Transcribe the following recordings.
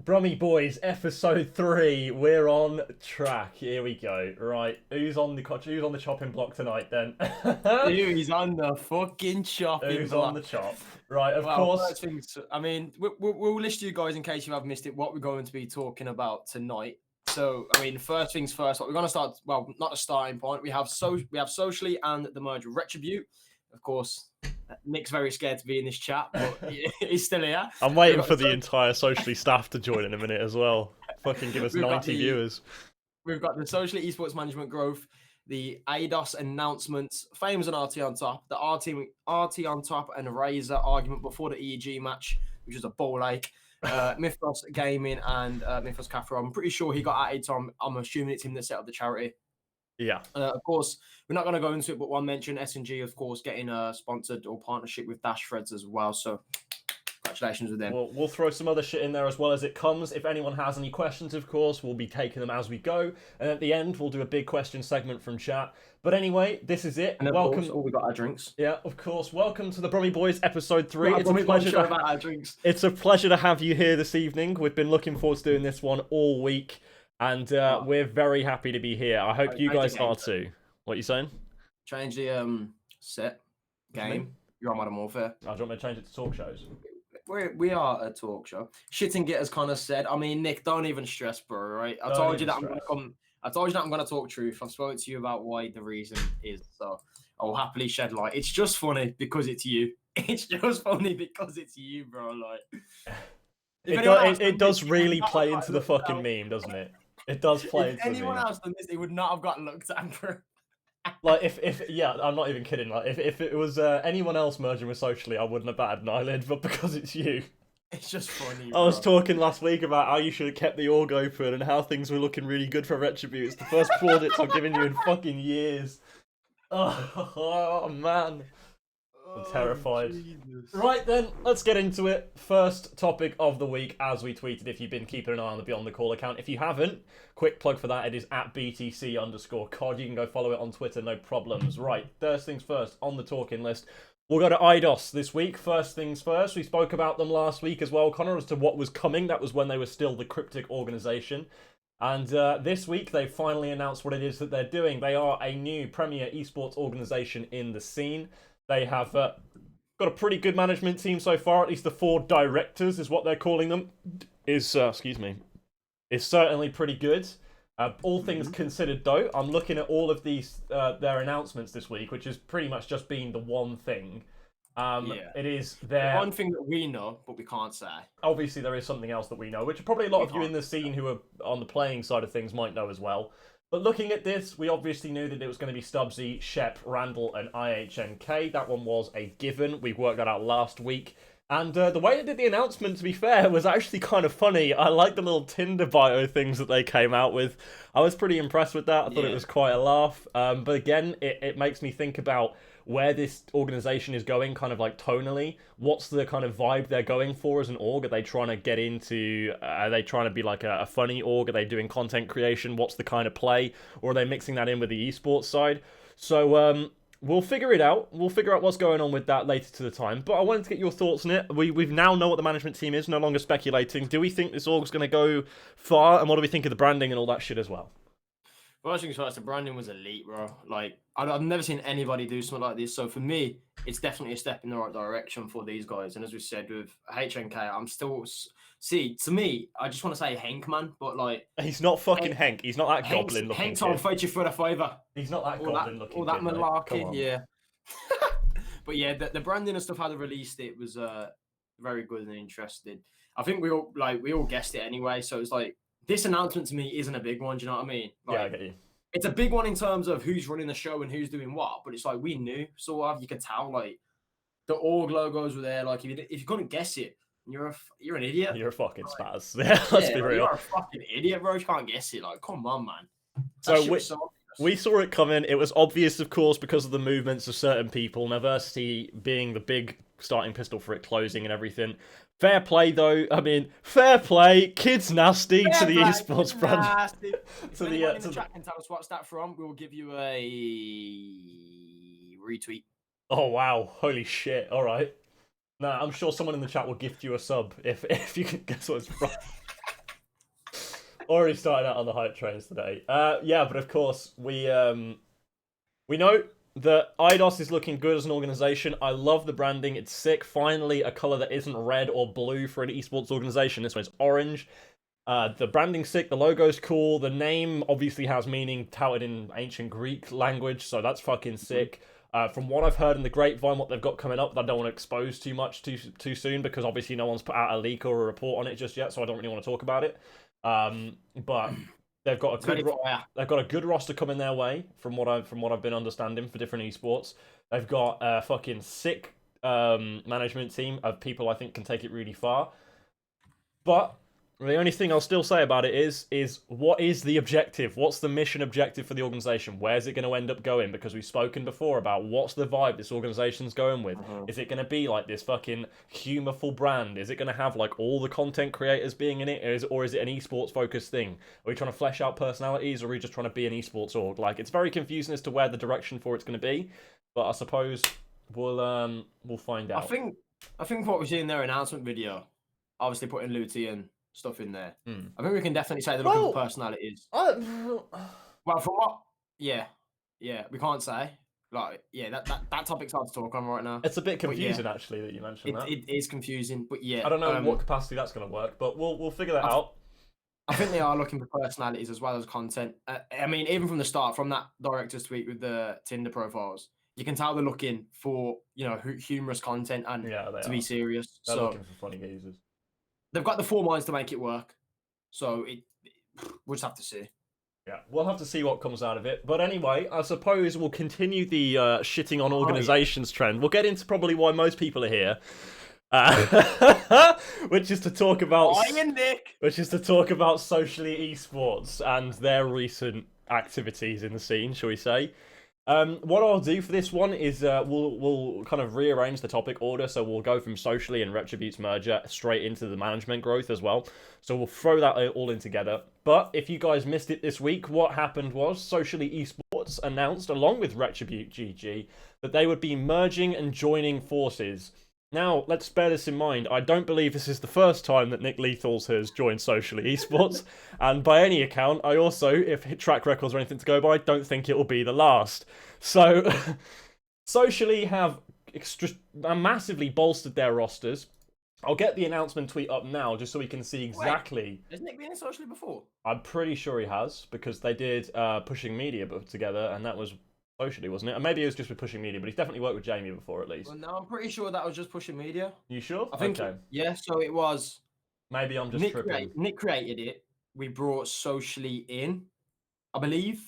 Brummie Boys Episode 3. We're on track. Here we go. Right, who's on the chopping block tonight then? Dude, he's on the fucking chopping Who's block. on the chop? Right, of Well, course. first things, I mean, we'll list you guys in case you have missed it. What we're going to be talking about tonight. So, I mean, first things first. What we're going to start. Well, not a starting point. We have socially and the merger retribute. Of course, Nick's very scared to be in this chat, but he's still here. I'm waiting for the entire socially staff to join in a minute as well. Fucking give us 90 viewers. We've got the socially esports management growth, the ADOS announcements, Fames and RT on top, the RT on top, and Razor argument before the EEG match, which was a ball ache. Mythos Gaming and Mythos Cafe. I'm pretty sure he got added, so I'm assuming it's him that set up the charity. Yeah. Of course, we're not going to go into it, but one mention, S&G, of course, getting a sponsored or partnership with Dash Threads as well. So congratulations with them. We'll throw some other shit in there as well as it comes. If anyone has any questions, of course, we'll be taking them as we go. And at the end, we'll do a big question segment from chat. But anyway, this is it. And welcome. Course, we got our drinks. Yeah, of course. Welcome to the Brummie Boys Episode 3. It's a pleasure to have you here this evening. We've been looking forward to doing this one all week. And we're very happy to be here. I hope you guys are too. What are you saying? Change the set game. You're on Modern Warfare. Do you want me to change it to talk shows? We are a talk show. Shit and Getters kind of said. I mean, Nick, don't even stress, bro. Right? I told you that I'm gonna come. I told you that I'm gonna talk truth. I've spoken to you about why the reason is. So I will happily shed light. It's just funny because it's you. It's just funny because it's you, bro. Like it does really play into the fucking meme, doesn't it? It does play into the meme. If anyone else done this, it would not have gotten looked at, bro. Like if yeah, I'm not even kidding. Like if it was anyone else merging with socially, I wouldn't have batted an eyelid. But because it's you, it's just funny. I was talking last week about how you should have kept the org open and how things were looking really good for Retribute. It's the first plaudits I've given you in fucking years. Oh man. I'm terrified. Jesus. Right then, let's get into it. First topic of the week, as we tweeted, if you've been keeping an eye on the Beyond the Call account. If you haven't, quick plug for that. It is at BTC_COD. You can go follow it on Twitter, no problems. Right, first things first, on the talking list. We'll go to IDOS this week. First things first, we spoke about them last week as well, Connor, as to what was coming. That was when they were still the cryptic organisation. And this week, they finally announced what it is that they're doing. They are a new premier esports organisation in the scene. They have got a pretty good management team so far. At least the 4 directors is what they're calling them. Is certainly pretty good. All things considered, though, I'm looking at all of these their announcements this week, which has pretty much just been the one thing. It is their one thing that we know, but we can't say. Obviously, there is something else that we know, which probably a lot of you in the scene who are on the playing side of things might know as well. But looking at this, we obviously knew that it was going to be Stubbsy, Shep, Randall, and IHNK. That one was a given. We worked that out last week. And the way they did the announcement, to be fair, was actually kind of funny. I like the little Tinder bio things that they came out with. I was pretty impressed with that. I thought it was quite a laugh. But again, it makes me think about where this organization is going, kind of like tonally. What's the kind of vibe they're going for as an org? Are they trying to get into, are they trying to be like a funny org? Are they doing content creation? What's the kind of play? Or are they mixing that in with the esports side? So we'll figure it out. We'll figure out what's going on with that later to the time. But I wanted to get your thoughts on it. We've now know what the management team is, no longer speculating. Do we think this org's going to go far? And what do we think of the branding and all that shit as well? First things first, the branding was elite, bro. Like, I've never seen anybody do something like this. So for me, it's definitely a step in the right direction for these guys. And as we said with HNK, I'm still... See, to me, I just want to say Hank, man, but like... He's not fucking Hank. He's not that goblin-looking Hank's on fight you for the favour. He's not that goblin-looking all that malarkey, yeah. But yeah, the branding and stuff, how they released it was very good and interesting. I think we all guessed it anyway, so it's like... This announcement to me isn't a big one, do you know what I mean? Like, yeah, I get you. It's a big one in terms of who's running the show and who's doing what, but it's like we knew, sort of. You could tell, like, the org logos were there. Like, if you couldn't guess it, you're an idiot. You're a fucking spaz. Yeah, let's be real. You're a fucking idiot, bro. You can't guess it. Like, come on, man. So we saw it coming. It was obvious, of course, because of the movements of certain people. University being the big starting pistol for it closing and everything. Fair play, though. I mean, fair play. Kids nasty to the esports brand. If anyone in the chat can tell us what's that from, we will give you a retweet. Oh, wow. Holy shit. All right. Nah, I'm sure someone in the chat will gift you a sub if you can guess what it's from. Already starting out on the hype trains today. Yeah, but of course we know that IDOS is looking good as an organization. I love the branding. It's sick. Finally, a color that isn't red or blue for an esports organization. This one's orange. The branding's sick. The logo's cool. The name obviously has meaning touted in ancient Greek language, so that's fucking sick. From what I've heard in the grapevine, what they've got coming up, that I don't want to expose too much too soon because obviously no one's put out a leak or a report on it just yet, so I don't really want to talk about it. But they've got a good roster coming their way from what I've been understanding for different esports. They've got a fucking sick management team of people I think can take it really far. But the only thing I'll still say about it is what is the objective? What's the mission objective for the organization? Where's it going to end up going? Because we've spoken before about what's the vibe this organization's going with. Is it going to be like this fucking humorful brand? Is it going to have like all the content creators being in it? Or is it an esports focused thing? Are we trying to flesh out personalities, or are we just trying to be an esports org? Like, it's very confusing as to where the direction for it's going to be. But I suppose we'll find out. I think what we see in their announcement video, obviously putting Luti and stuff in there. I think we can definitely say they're looking for personalities. Well, from what? Yeah, we can't say. Like, yeah, that topic's hard to talk on right now. It's a bit confusing, actually, that you mentioned that. It is confusing, but yeah. I don't know in what capacity that's going to work, but we'll figure that out. I think they are looking for personalities as well as content. I mean, even from the start, from that director's tweet with the Tinder profiles, you can tell they're looking for, humorous content and to be serious. They're looking for funny geezers. They've got the 4 minds to make it work. So we'll just have to see. Yeah, we'll have to see what comes out of it. But anyway, I suppose we'll continue the shitting on organizations trend. We'll get into probably why most people are here. Which is to talk about socially esports and their recent activities in the scene, shall we say. What I'll do for this one is we'll kind of rearrange the topic order, so we'll go from socially and Retribute's merger straight into the management growth as well. So we'll throw that all in together. But if you guys missed it this week, what happened was Socially Esports announced, along with Retribute GG, that they would be merging and joining forces. Now, let's bear this in mind. I don't believe this is the first time that Nick Lethals has joined Socially Esports. And by any account, I also, if track records or anything to go by, don't think it will be the last. So, Socially have massively bolstered their rosters. I'll get the announcement tweet up now, just so we can see exactly... Wait, has Nick been in Socially before? I'm pretty sure he has, because they did Pushing Media together, and that was... Socially, wasn't it? And maybe it was just with Pushing Media, but he's definitely worked with Jamie before, at least. Well, no, I'm pretty sure that was just Pushing Media. You sure? I think. Okay. Yeah, so it was. Maybe I'm just tripping. Nick created it. We brought Socially in, I believe.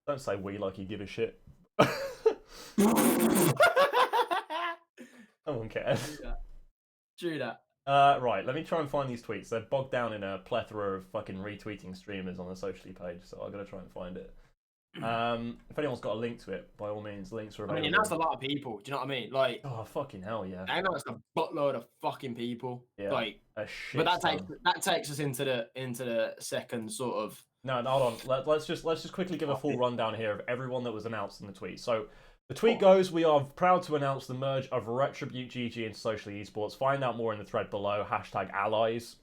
Don't say we like you give a shit. No one cares. True that. Right, let me try and find these tweets. They're bogged down in a plethora of fucking retweeting streamers on the Socially page, so I've got to try and find it. If anyone's got a link to it, by all means, links are available. I mean, that's a lot of people. Do you know what I mean? Like, oh fucking hell, yeah. I know it's a buttload of fucking people. Yeah, like a shit. But that takes us into the second sort of. No, hold on. Let's just quickly give a full rundown here of everyone that was announced in the tweet. So the tweet goes: "We are proud to announce the merge of Retribute GG and Socially Esports. Find out more in the thread below. #allies."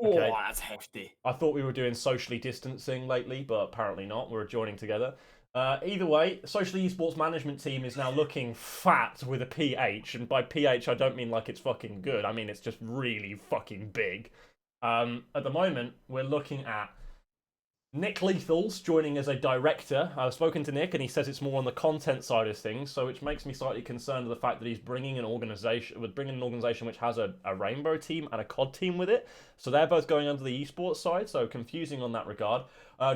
Okay. Oh, that's hefty. I thought we were doing socially distancing lately, but apparently not. We're joining together. Either way, Socially Esports management team is now looking fat with a PH. And by PH, I don't mean like it's fucking good. I mean it's just really fucking big. At the moment, we're looking at Nick Lethals joining as a director. I've spoken to Nick, and he says it's more on the content side of things, so which makes me slightly concerned with the fact that he's bringing an organization which has a rainbow team and a COD team with it. So they're both going under the esports side, so confusing on that regard.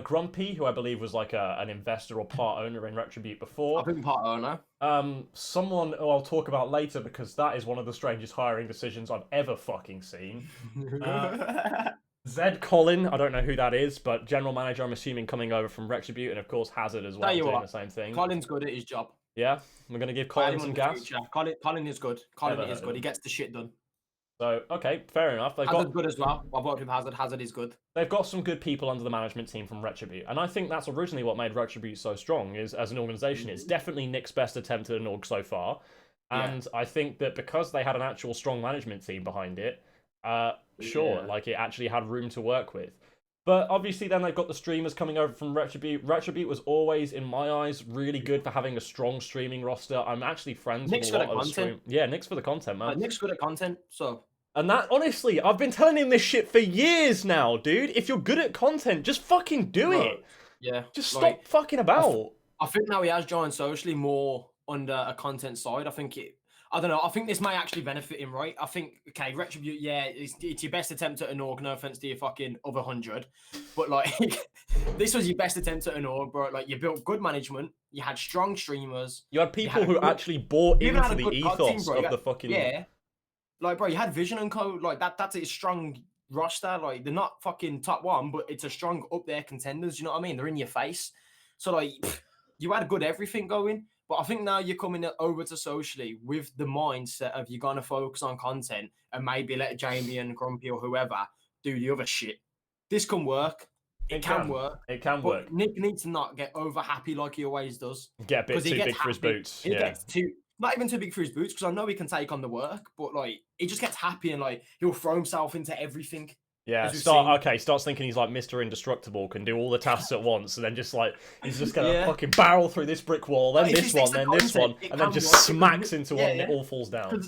Grumpy, who I believe was like an investor or part owner in Retribute before. I've been part owner. Someone who I'll talk about later, because that is one of the strangest hiring decisions I've ever fucking seen. Zed Colin, I don't know who that is, but general manager, I'm assuming, coming over from Retribute, and of course Hazard as well, doing the same thing. Colin's good at his job. Yeah, we're going to give Colin some gas. Colin is good. Colin is good. He gets the shit done. So, okay, fair enough. Hazard's good as well. I've worked with Hazard. Hazard is good. They've got some good people under the management team from Retribute, and I think that's originally what made Retribute so strong, is as an organisation. It's definitely Nick's best attempt at an org so far, and I think that because they had an actual strong management team behind it, sure, like it actually had room to work with. But obviously, then they've got the streamers coming over from Retribute. Retribute was always, in my eyes, really good for having a strong streaming roster. I'm actually friends Nick's with a good lot at of content. stream. Yeah, Nick's for the content, man. Nick's good at content, so. And that, honestly, I've been telling him this shit for years now, dude. If you're good at content, just fucking do it. Yeah. Just stop fucking about. I think now he has joined socially more under a content side. I don't know. I think this may actually benefit him, right? I think, okay, Retribute, yeah, it's your best attempt at an org. No offense to your fucking other 100. But, like, this was your best attempt at an org, bro. Like, you built good management. You had strong streamers. You had people who actually bought into the ethos team, of the fucking... Yeah. Like, bro, you had Vision and Co. Like, that's a strong roster. Like, they're not fucking top one, but it's a strong up there contenders. You know what I mean? They're in your face. So, like, you had good everything going. But I think now you're coming over to socially with the mindset of you're going to focus on content and maybe let Jamie and Grumpy or whoever do the other shit. This can work. It can work. It can work. Nick needs to not get over happy like he always does. Get a bit too big for his boots. He gets not even too big for his boots, because I know he can take on the work, but like he just gets happy and like he'll throw himself into everything. Yeah, starts thinking he's like Mr. Indestructible, can do all the tasks at once, and then just like he's just gonna fucking barrel through this brick wall, then this one, then this one, and then just smacks into one and it all falls down.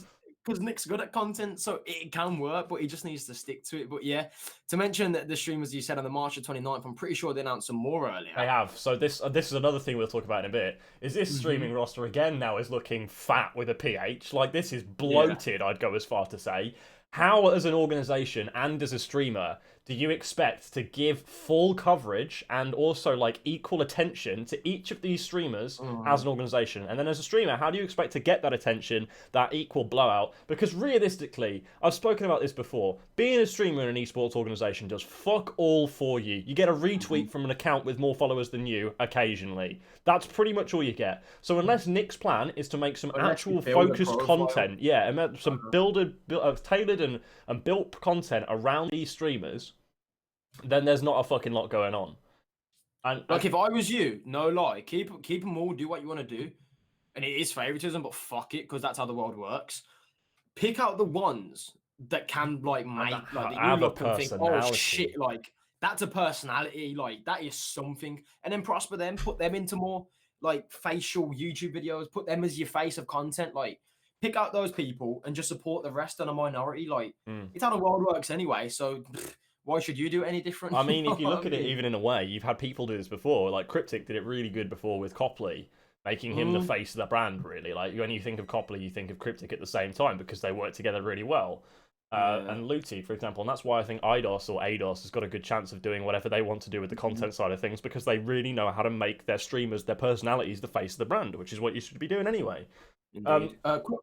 Because Nick's good at content, so it can work, but he just needs to stick to it. But yeah, to mention that the streamers you said on the March of 29th, I'm pretty sure they announced some more earlier. They have. So this is another thing we'll talk about in a bit. Is this streaming roster again now is looking fat with a PH? Like this is bloated, I'd go as far to say. How, as an organization and as a streamer, do you expect to give full coverage and also like equal attention to each of these streamers as an organization? And then as a streamer, how do you expect to get that attention, that equal blowout? Because realistically, I've spoken about this before, being a streamer in an esports organization does fuck all for you. You get a retweet from an account with more followers than you occasionally. That's pretty much all you get. So unless Nick's plan is to make some actual focused content, and some tailored and built content around these streamers, then there's not a fucking lot going on. And like if I was you, no lie, keep them all, do what you want to do, and it is favoritism, but fuck it, because that's how the world works. Pick out the ones that can like make like that you look and think, oh shit, like that's a personality, like that is something, and then prosper them, put them into more like facial YouTube videos, put them as your face of content, like pick out those people and just support the rest on a minority. Like it's how the world works anyway, so why should you do it any different? I mean, if you look at it even in a way, you've had people do this before, like Cryptic did it really good before with Copley, making him the face of the brand, really. Like when you think of Copley, you think of Cryptic at the same time because they work together really well. And Luti, for example, and that's why I think IDOS or ADOS has got a good chance of doing whatever they want to do with the content side of things, because they really know how to make their streamers, their personalities, the face of the brand, which is what you should be doing anyway.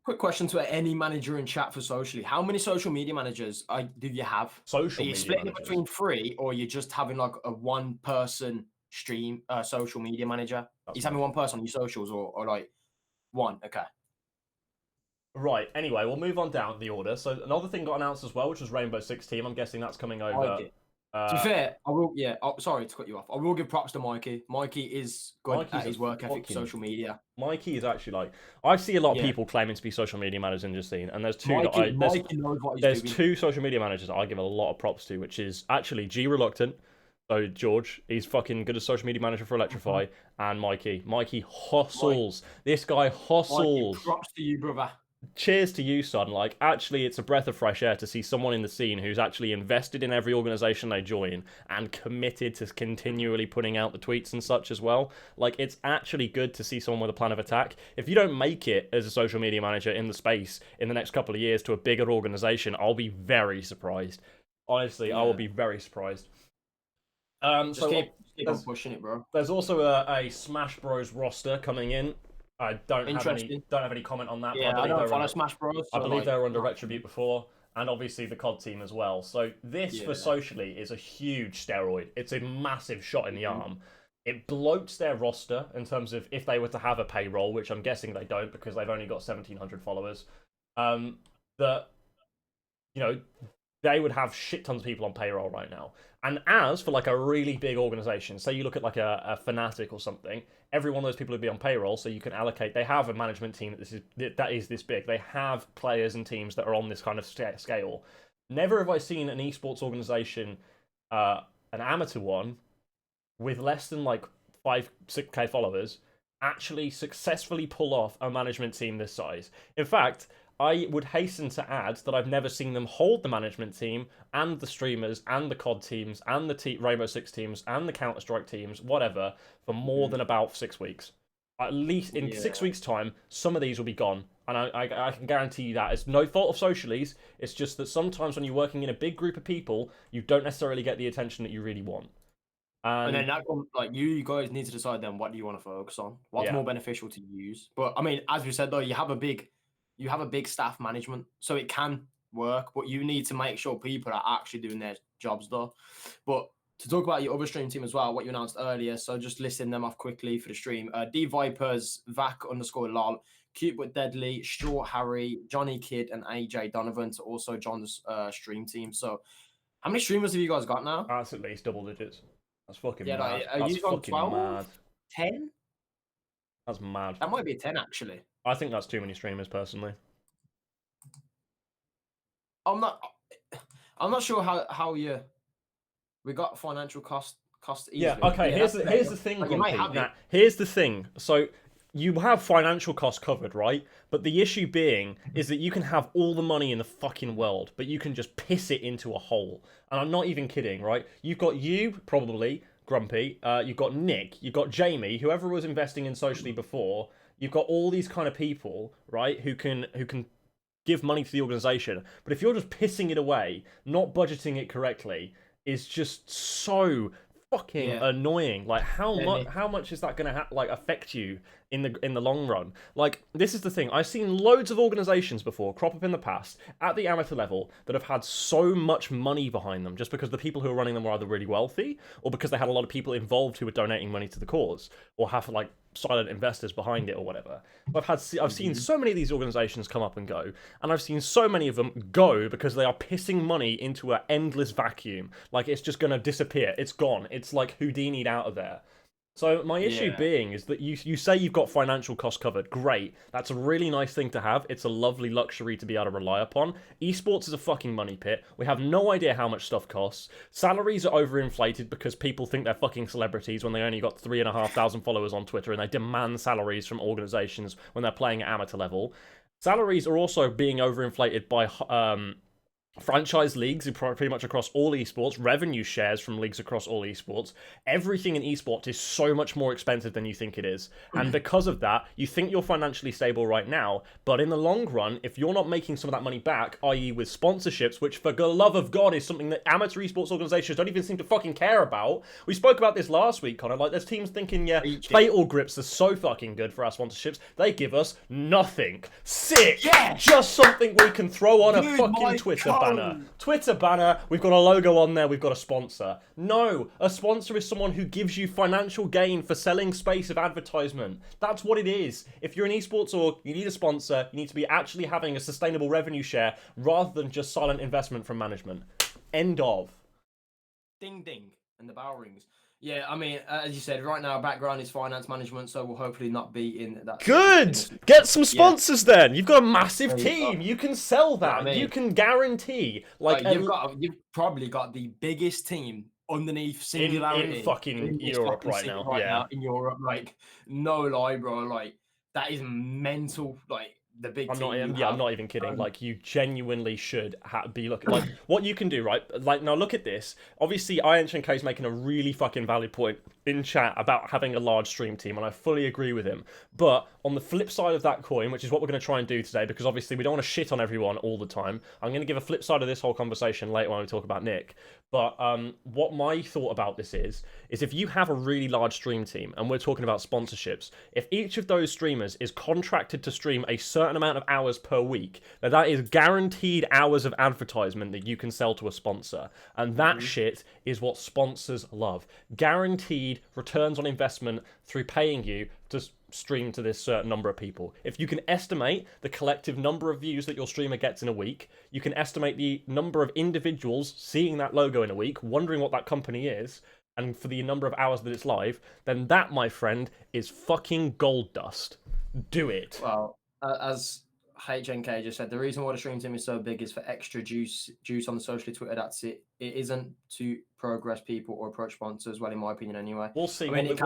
Quick question to any manager in chat for socially. How many social media managers do you have? Are you splitting it between 3, or you're just having like a one-person stream social media manager? He's having one person on your socials, or like one? Okay. Right, anyway, we'll move on down the order. So another thing got announced as well, which was Rainbow Six Team. I'm guessing that's coming over. To be fair, I will. Yeah, sorry to cut you off. I will give props to Mikey. Mikey is good at his work ethic, social media. Mikey is actually like, I see a lot of people claiming to be social media managers in the scene, and there's two. Mikey knows what he's doing. There's 2 social media managers that I give a lot of props to, which is actually G Reluctant. So George, he's fucking good as social media manager for Electrify, and Mikey. Mikey hustles. This guy hustles. Mikey, props to you, brother. Cheers to you, son. Like, actually, it's a breath of fresh air to see someone in the scene who's actually invested in every organization they join and committed to continually putting out the tweets and such as well. Like, it's actually good to see someone with a plan of attack. If you don't make it as a social media manager in the space in the next couple of years to a bigger organization, I'll be very surprised. Honestly, I will be very surprised. So keep on pushing it, bro. There's also a Smash Bros roster coming in. I don't have any comment on that. Yeah, I don't follow Smash Bros. I believe they were under Retribute before, and obviously the COD team as well. So this for socially is a huge steroid. It's a massive shot in the arm. It bloats their roster in terms of if they were to have a payroll, which I'm guessing they don't because they've only got 1,700 followers. They would have shit tons of people on payroll right now. And as for like a really big organization, say you look at like a Fnatic or something, every one of those people would be on payroll, so you can allocate. They have a management team that is this big. They have players and teams that are on this kind of scale. Never have I seen an esports organization an amateur one with less than like 6K followers actually successfully pull off a management team this size. In fact, I would hasten to add that I've never seen them hold the management team and the streamers and the COD teams and the Rainbow Six teams and the Counter Strike teams, whatever, for more than about 6 weeks. At least in 6 weeks' time, some of these will be gone. And I can guarantee you that. It's no fault of Socialise. It's just that sometimes when you're working in a big group of people, you don't necessarily get the attention that you really want. And then that like you guys need to decide then what do you want to focus on? What's more beneficial to use? But I mean, as we said though, you have a big staff management, so it can work, but you need to make sure people are actually doing their jobs though. But to talk about your other stream team as well, what you announced earlier, so just listing them off quickly for the stream. D Vipers, Vac_lol, Cute but Deadly, Straw Harry, Johnny Kidd, and AJ Donovan to also John's stream team. So how many streamers have you guys got now? That's at least double digits. That's fucking mad. Like, that's fucking 12? mad. 10? That's mad. That might be a 10 actually. I think that's too many streamers personally. I'm not sure how we got financial cost easily. Yeah, okay, here's the thing, Grumpy. Here's the thing. So you have financial costs covered, right? But the issue being is that you can have all the money in the fucking world, but you can just piss it into a hole. And I'm not even kidding, right? You've got you, probably, Grumpy. You've got Nick. You've got Jamie, whoever was investing in Socially before. You've got all these kind of people, right, who can give money to the organization. But if you're just pissing it away, not budgeting it correctly, is just so fucking annoying. Like how much is that gonna affect you in the long run? Like, this is the thing. I've seen loads of organizations before crop up in the past at the amateur level that have had so much money behind them just because the people who are running them were either really wealthy or because they had a lot of people involved who were donating money to the cause or have like silent investors behind it or whatever. I've seen so many of these organizations come up and go, and I've seen so many of them go because they are pissing money into an endless vacuum. Like, it's just going to disappear. It's gone. It's like Houdini'd out of there. So my issue being is that you say you've got financial costs covered. Great. That's a really nice thing to have. It's a lovely luxury to be able to rely upon. Esports is a fucking money pit. We have no idea how much stuff costs. Salaries are overinflated because people think they're fucking celebrities when they only got 3,500 followers on Twitter, and they demand salaries from organizations when they're playing at amateur level. Salaries are also being overinflated by franchise leagues pretty much across all esports, revenue shares from leagues across all esports. Everything in esports is so much more expensive than you think it is. And because of that, you think you're financially stable right now, but in the long run, if you're not making some of that money back, i.e. with sponsorships, which for the love of God is something that amateur esports organizations don't even seem to fucking care about. We spoke about this last week, Connor. Like, there's teams thinking, Fatal Grips are so fucking good for our sponsorships. They give us nothing. Sick! Yeah! Just something we can throw on a fucking Twitter banner. Twitter banner, we've got a logo on there, we've got a sponsor. No, a sponsor is someone who gives you financial gain for selling space of advertisement. That's what it is. If you're an esports org, you need a sponsor, you need to be actually having a sustainable revenue share rather than just silent investment from management. End of. Ding ding, and the bell rings. Yeah, I mean, as you said, right now our background is finance management, so we'll hopefully not be in that. Good! Get some sponsors then! You've got a massive team! You can sell that! You can guarantee... You've probably got the biggest team underneath Singularity in fucking Europe right now. In Europe, like, no lie, bro. Like, that is mental. Like, the big team. I'm not even kidding. Like, you genuinely should be looking. Like, what you can do, right? Like, now look at this. Obviously, IHNK is making a really fucking valid point in chat about having a large stream team, and I fully agree with him. But on the flip side of that coin, which is what we're going to try and do today, because obviously we don't want to shit on everyone all the time, I'm going to give a flip side of this whole conversation later when we talk about Nick. But what my thought about this is if you have a really large stream team, and we're talking about sponsorships, if each of those streamers is contracted to stream a certain amount of hours per week, then that is guaranteed hours of advertisement that you can sell to a sponsor. And that shit is what sponsors love. Guaranteed returns on investment through paying you to stream to this certain number of people. If you can estimate the collective number of views that your streamer gets in a week, you can estimate the number of individuals seeing that logo in a week, wondering what that company is, and for the number of hours that it's live, then that, my friend, is fucking gold dust. Do it. Well, as HNK just said the reason why the stream team is so big is for extra juice on the socially Twitter. That's it. It isn't to progress people or approach sponsors. Well, in my opinion, anyway. We'll see. I mean,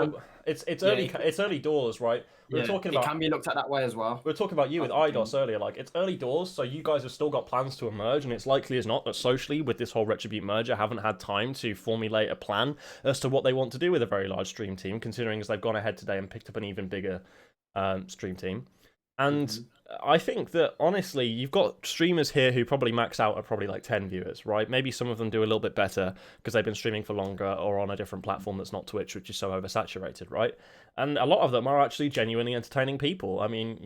It's early doors, right? We were talking about it can be looked at that way as well. We were talking about you with IDOS earlier. Like, it's early doors, so you guys have still got plans to emerge, and it's likely as not that socially, with this whole Retribute merger, haven't had time to formulate a plan as to what they want to do with a very large stream team, considering as they've gone ahead today and picked up an even bigger stream team. And I think that, honestly, you've got streamers here who probably max out at probably like 10 viewers, right? Maybe some of them do a little bit better because they've been streaming for longer or on a different platform that's not Twitch, which is so oversaturated, right? And a lot of them are actually genuinely entertaining people. I mean,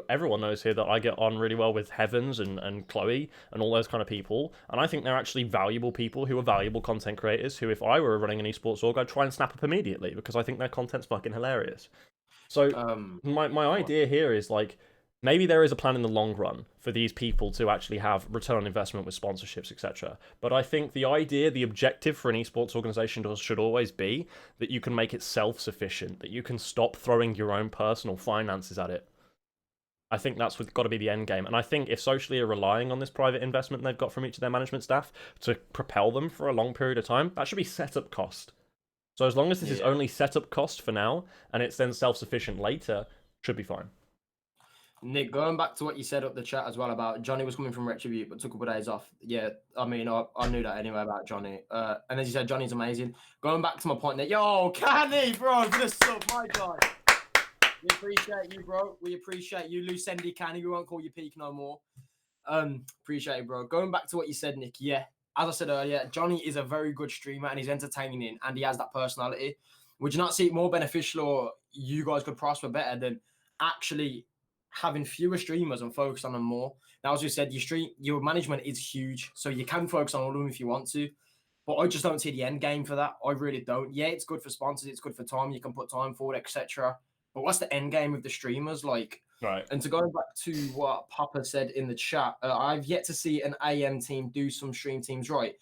everyone knows here that I get on really well with Heavens and Chloe and all those kind of people. And I think they're actually valuable people who are valuable content creators who, if I were running an esports org, I'd try and snap up immediately because I think their content's fucking hilarious. So my idea here is, like, maybe there is a plan in the long run for these people to actually have return on investment with sponsorships, etc. But I think the objective for an esports organization should always be that you can make it self-sufficient, that you can stop throwing your own personal finances at it. I think that's got to be the end game. And I think if Socially are relying on this private investment they've got from each of their management staff to propel them for a long period of time, that should be setup cost. So as long as this is only setup cost for now, and it's then self-sufficient later, should be fine. Nick, going back to what you said up the chat as well about Johnny was coming from Retribute but took a couple of days off. Yeah, I mean, I knew that anyway about Johnny. And as you said, Johnny's amazing. Going back to my point, Nick, yo, Canny, bro, for the sub, my God. We appreciate you, bro. We appreciate you, Lucendi Canny. We won't call you Peak no more. Appreciate it, bro. Going back to what you said, Nick, yeah. As I said earlier, Johnny is a very good streamer and he's entertaining and he has that personality. Would you not see it more beneficial or you guys could prosper better than actually having fewer streamers and focus on them more? Now, as you said, your management is huge, so you can focus on all of them if you want to. But I just don't see the end game for that. I really don't. Yeah, it's good for sponsors, it's good for time. You can put time forward, etc. But what's the end game with the streamers? Like, right. And to go back to what Papa said in the chat, I've yet to see an AM team do some stream teams right.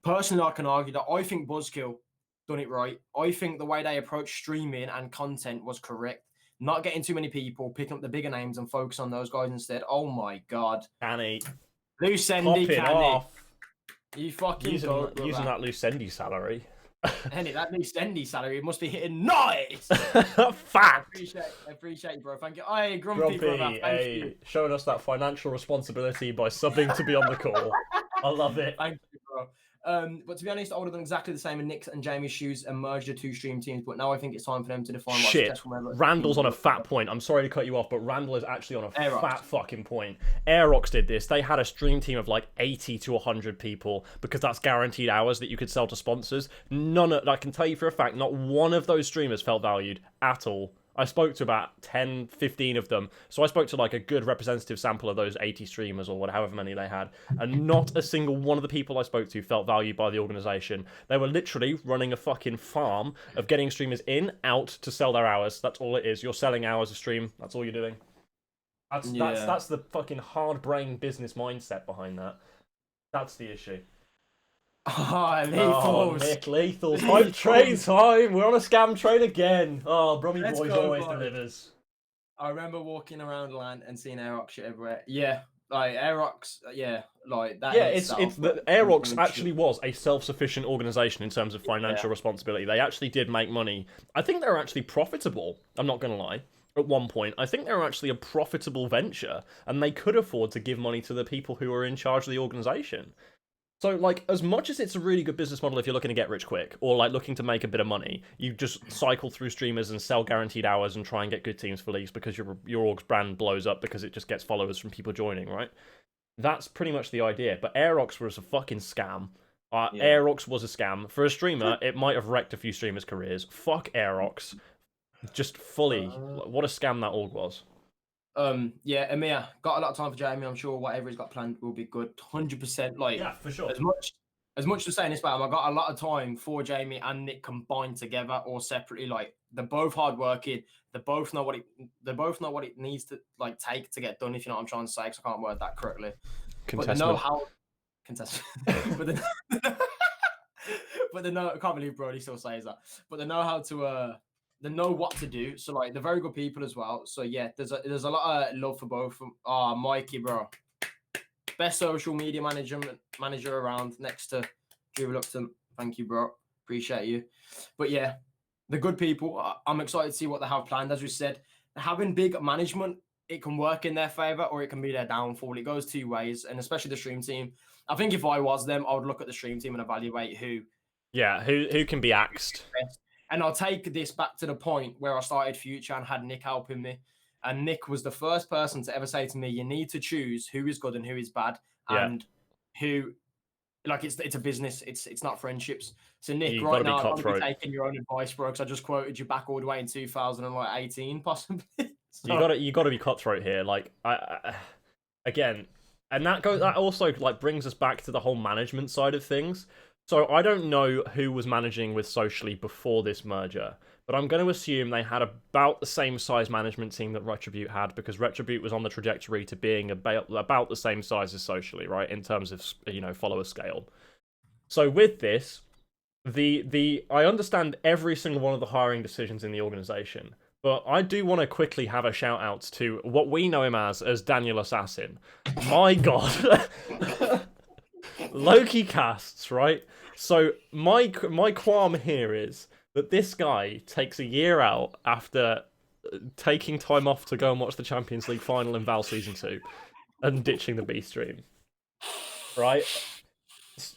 Personally, I can argue that I think Buzzkill done it right. I think the way they approached streaming and content was correct. Not getting too many people, picking up the bigger names and focus on those guys instead. Oh my God. Canny. Lucendi, Canny. You fucking using that Lucendi salary. Henny, that Lucendi salary must be hitting nice. Fact. I appreciate you, bro. Thank you. Hey, Grumpy brother. Thank you. Showing us that financial responsibility by subbing to be on the call. I love it. Thank you, bro. But to be honest, I would have done exactly the same in Nick's and Jamie's shoes and merged the two stream teams. But now I think it's time for them to define what's successful. Randall's on a fat point. I'm sorry to cut you off, but Randall is actually on a fat fucking point. Aerox did this. They had a stream team of like 80 to 100 people because that's guaranteed hours that you could sell to sponsors. I can tell you for a fact, not one of those streamers felt valued at all. I spoke to about 10, 15 of them. So I spoke to like a good representative sample of those 80 streamers or however many they had. And not a single one of the people I spoke to felt valued by the organization. They were literally running a fucking farm of getting streamers in, out to sell their hours. That's all it is. You're selling hours of stream. That's all you're doing. That's the fucking hard-brain business mindset behind that. That's the issue. Lethals. Nick, Lethals. Hype train time. We're on a scam train again. Oh, Brummie Boys always delivers. I remember walking around land and seeing Aerox shit everywhere. Yeah, like Aerox. Yeah, like that. Yeah, it's the Aerox actually was a self-sufficient organization in terms of financial responsibility. They actually did make money. I think they were actually profitable. I'm not gonna lie. At one point, I think they were actually a profitable venture, and they could afford to give money to the people who were in charge of the organization. So, like, as much as it's a really good business model if you're looking to get rich quick, or, like, looking to make a bit of money, you just cycle through streamers and sell guaranteed hours and try and get good teams for leagues because your org's brand blows up because it just gets followers from people joining, right? That's pretty much the idea. But Aerox was a fucking scam. Aerox was a scam. For a streamer, it might have wrecked a few streamers' careers. Fuck Aerox. Just fully. What a scam that org was. Yeah, Amir, got a lot of time for Jamie. I'm sure whatever he's got planned will be good. 100%. Like, yeah, for sure. As much as saying this about him, I got a lot of time for Jamie and Nick combined together or separately. Like, they're both hardworking. They both know what it needs to like take to get done. If you know what I'm trying to say, because I can't word that correctly. But they know how. but they know. I can't believe Brody still says that. But they know how to they know what to do. So like they're very good people as well. So yeah, there's a lot of love for both. Ah, Mikey, bro, best social media manager around, next to Drew Reluctant. Thank you, bro. Appreciate you. But yeah, the good people. I'm excited to see what they have planned. As we said, having big management, it can work in their favor or it can be their downfall. It goes two ways, and especially the stream team. I think if I was them, I would look at the stream team and evaluate who who can be axed. And I'll take this back to the point where I started Future and had Nick helping me. And Nick was the first person to ever say to me, you need to choose who is good and who is bad. And who, like, it's a business. It's not friendships. So Nick, You've right now, got I'm taking your own advice, bro, because I just quoted you back all the way in 2018, possibly. So... You got to be cutthroat here. Like, again, and that also like brings us back to the whole management side of things. So I don't know who was managing with Socially before this merger, but I'm going to assume they had about the same size management team that Retribute had, because Retribute was on the trajectory to being about the same size as Socially, right, in terms of, you know, follower scale. So with this, I understand every single one of the hiring decisions in the organization, but I do want to quickly have a shout out to what we know him as Daniel Assassin. My God. Loki casts, right? So my qualm here is that this guy takes a year out after taking time off to go and watch the Champions League final in Val Season 2 and ditching the B stream. Right?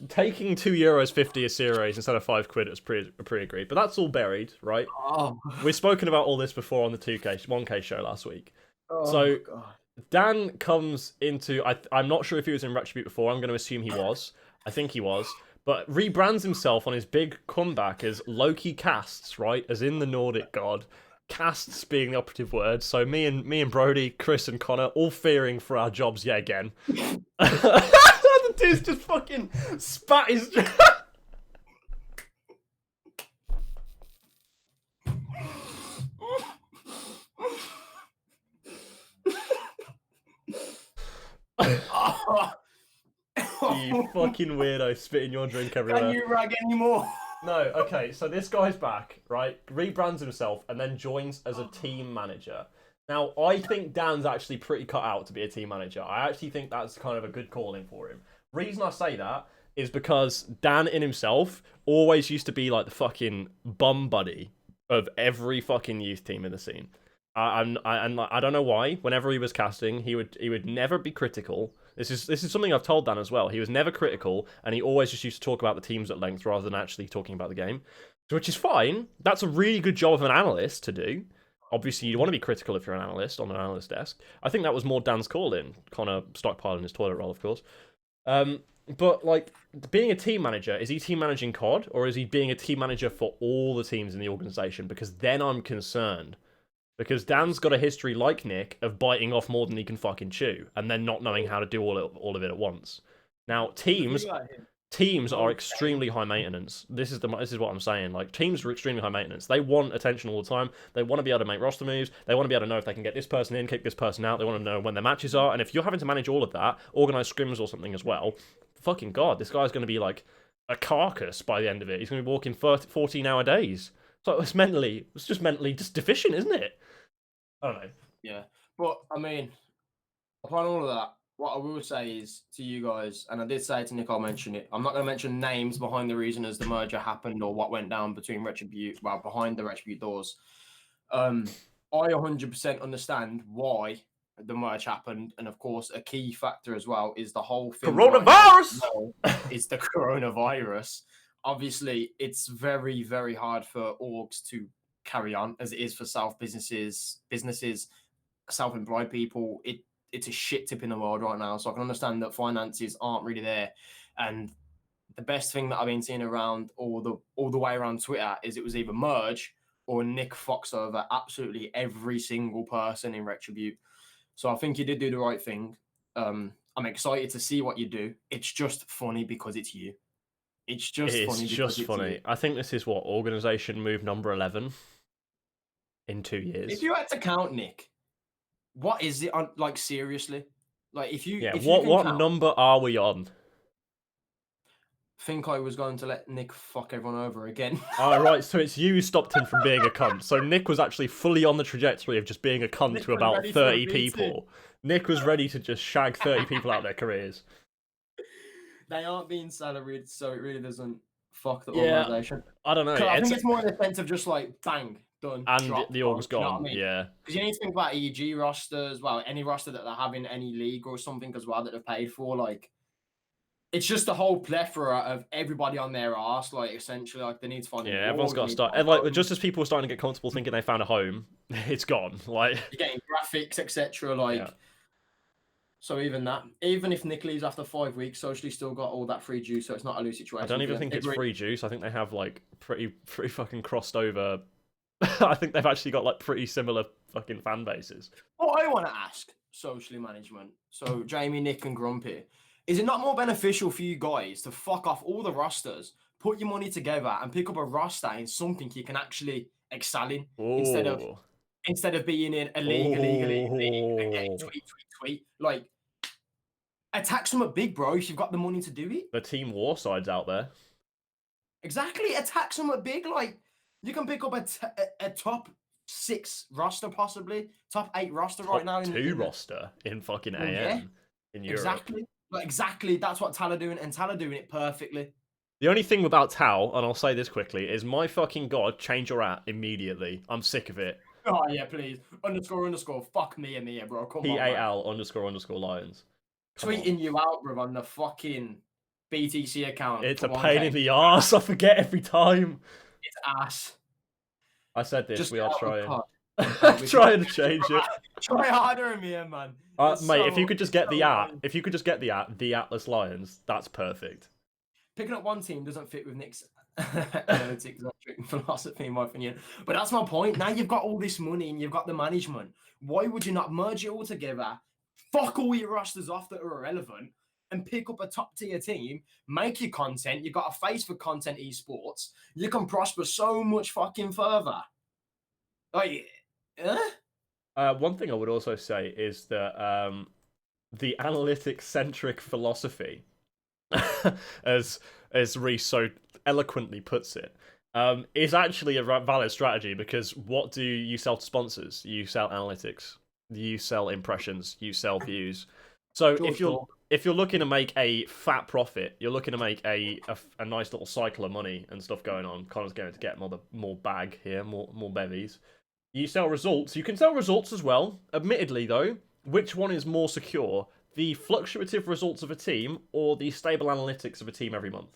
Taking €2.50 a series instead of £5 was pre-agreed, but that's all buried, right? Oh. We've spoken about all this before on the 1K show last week. Oh, so God. Dan comes into... I'm not sure if he was in Retribute before. I'm going to assume he was. I think he was. But rebrands himself on his big comeback as Loki Casts, right? As in the Nordic god. Casts being the operative word. So me and Brody, Chris and Connor, all fearing for our jobs yet again. The dude's just fucking spat his... You fucking weirdo, spitting your drink everywhere. Can you rag anymore? No, okay, so this guy's back, right? Rebrands himself and then joins as a team manager. Now, I think Dan's actually pretty cut out to be a team manager. I actually think that's kind of a good calling for him. Reason I say that is because Dan in himself always used to be like the fucking bum buddy of every fucking youth team in the scene. I don't know why. Whenever he was casting, he would never be critical. This is something I've told Dan as well. He was never critical, and he always just used to talk about the teams at length rather than actually talking about the game, which is fine. That's a really good job of an analyst to do. Obviously, you want to be critical if you're an analyst on an analyst desk. I think that was more Dan's call in, Connor stockpiling his toilet roll, of course. But like being a team manager, is he team managing COD, or is he being a team manager for all the teams in the organization? Because then I'm concerned. Because Dan's got a history, like Nick, of biting off more than he can fucking chew, and then not knowing how to do all of it at once. Now, teams are extremely high maintenance. This is what I'm saying. Like, teams are extremely high maintenance. They want attention all the time. They want to be able to make roster moves. They want to be able to know if they can get this person in, kick this person out. They want to know when their matches are. And if you're having to manage all of that, organize scrims or something as well, fucking God, this guy's going to be like a carcass by the end of it. He's going to be walking 14-hour days. So it's just mentally deficient, isn't it? I don't know. Yeah, but I mean, upon all of that, what I will say is to you guys, and I did say to Nick, I'll mention it. I'm not going to mention names behind the reason as the merger happened or what went down between behind the Retribute doors. I 100% understand why the merge happened, and of course, a key factor as well is the whole thing. Coronavirus is the coronavirus. Obviously, it's very, very hard for orgs to carry on as it is for businesses, self-employed people. It's a shit tip in the world right now. So I can understand that finances aren't really there. And the best thing that I've been seeing around all the way around Twitter is it was either merge or Nick Fox over absolutely every single person in Retribute. So I think you did do the right thing. I'm excited to see what you do. It's just funny because it's you. It's just funny. I think this is what organization move number 11 in 2 years. If you had to count, Nick, what is it on? Like, seriously, like if you what number are we on? think I was going to let Nick fuck everyone over again. Oh, right, so it's you who stopped him from being a cunt. So Nick was actually fully on the trajectory of just being a cunt Nick to was about ready for a 30 beating. people. Nick was ready to just shag 30 people out of their careers. They aren't being salaried, so it really doesn't fuck the Yeah, organisation. I don't know. I think it's more in the sense of just like, bang, done, And drop, the org's you know what gone, I mean? yeah. Because you need to think about EG rosters, well, any roster that they have in any league or something as well that they've paid for, like, it's just a whole plethora of everybody on their arse, like, essentially, like, they need to find a Everyone's got to start. And, like, just as people are starting to get comfortable thinking they found a home, it's gone. Like, you're getting graphics, etc. Like, yeah. So even that, even if Nick leaves after 5 weeks, Socially still got all that free juice, so it's not a loose situation. I don't even think it's free juice. I think they have like pretty fucking crossed over. I think they've actually got like pretty similar fucking fan bases. What I want to ask Socially management, so Jamie, Nick, and Grumpy, is it not more beneficial for you guys to fuck off all the rosters, put your money together, and pick up a roster in something you can actually excel in instead of being in a league and getting tweet? Like, attack some big, bro, if you've got the money to do it. The Team War side's out there. Exactly, attack some big. Like, you can pick up a top 6 roster, possibly top 8 roster top right now. Roster in fucking AM yeah, in Europe. Exactly. Like, exactly. That's what Tal are doing, and Tal are doing it perfectly. The only thing about Tal, and I'll say this quickly, is my fucking god, change your at immediately. I'm sick of it. Oh yeah, please. __. Fuck me, bro. Come on. PAL__Lions. Tweeting you out, bro, on the fucking BTC account. It's a pain in the arse. I forget every time. It's ass. I said this. We are trying. Trying to change it. Try harder in here, man. Mate, if you could just get the Atlas Lions, that's perfect. Picking up one team doesn't fit with Nick's analytics philosophy, in my opinion. But that's my point. Now you've got all this money and you've got the management. Why would you not merge it all together? Fuck all your rosters off that are irrelevant and pick up a top tier team, make your content. You've got a face for content esports. You can prosper so much fucking further. Like, one thing I would also say is that the analytics-centric philosophy, as Reese so eloquently puts it, is actually a valid strategy, because what do you sell to sponsors? You sell analytics, you sell impressions, you sell views. So if you're looking to make a fat profit, you're looking to make a nice little cycle of money and stuff going on. Connor's going to get more bag here, more bevies. You sell results. You can sell results as well. Admittedly, though, which one is more secure? The fluctuative results of a team or the stable analytics of a team every month?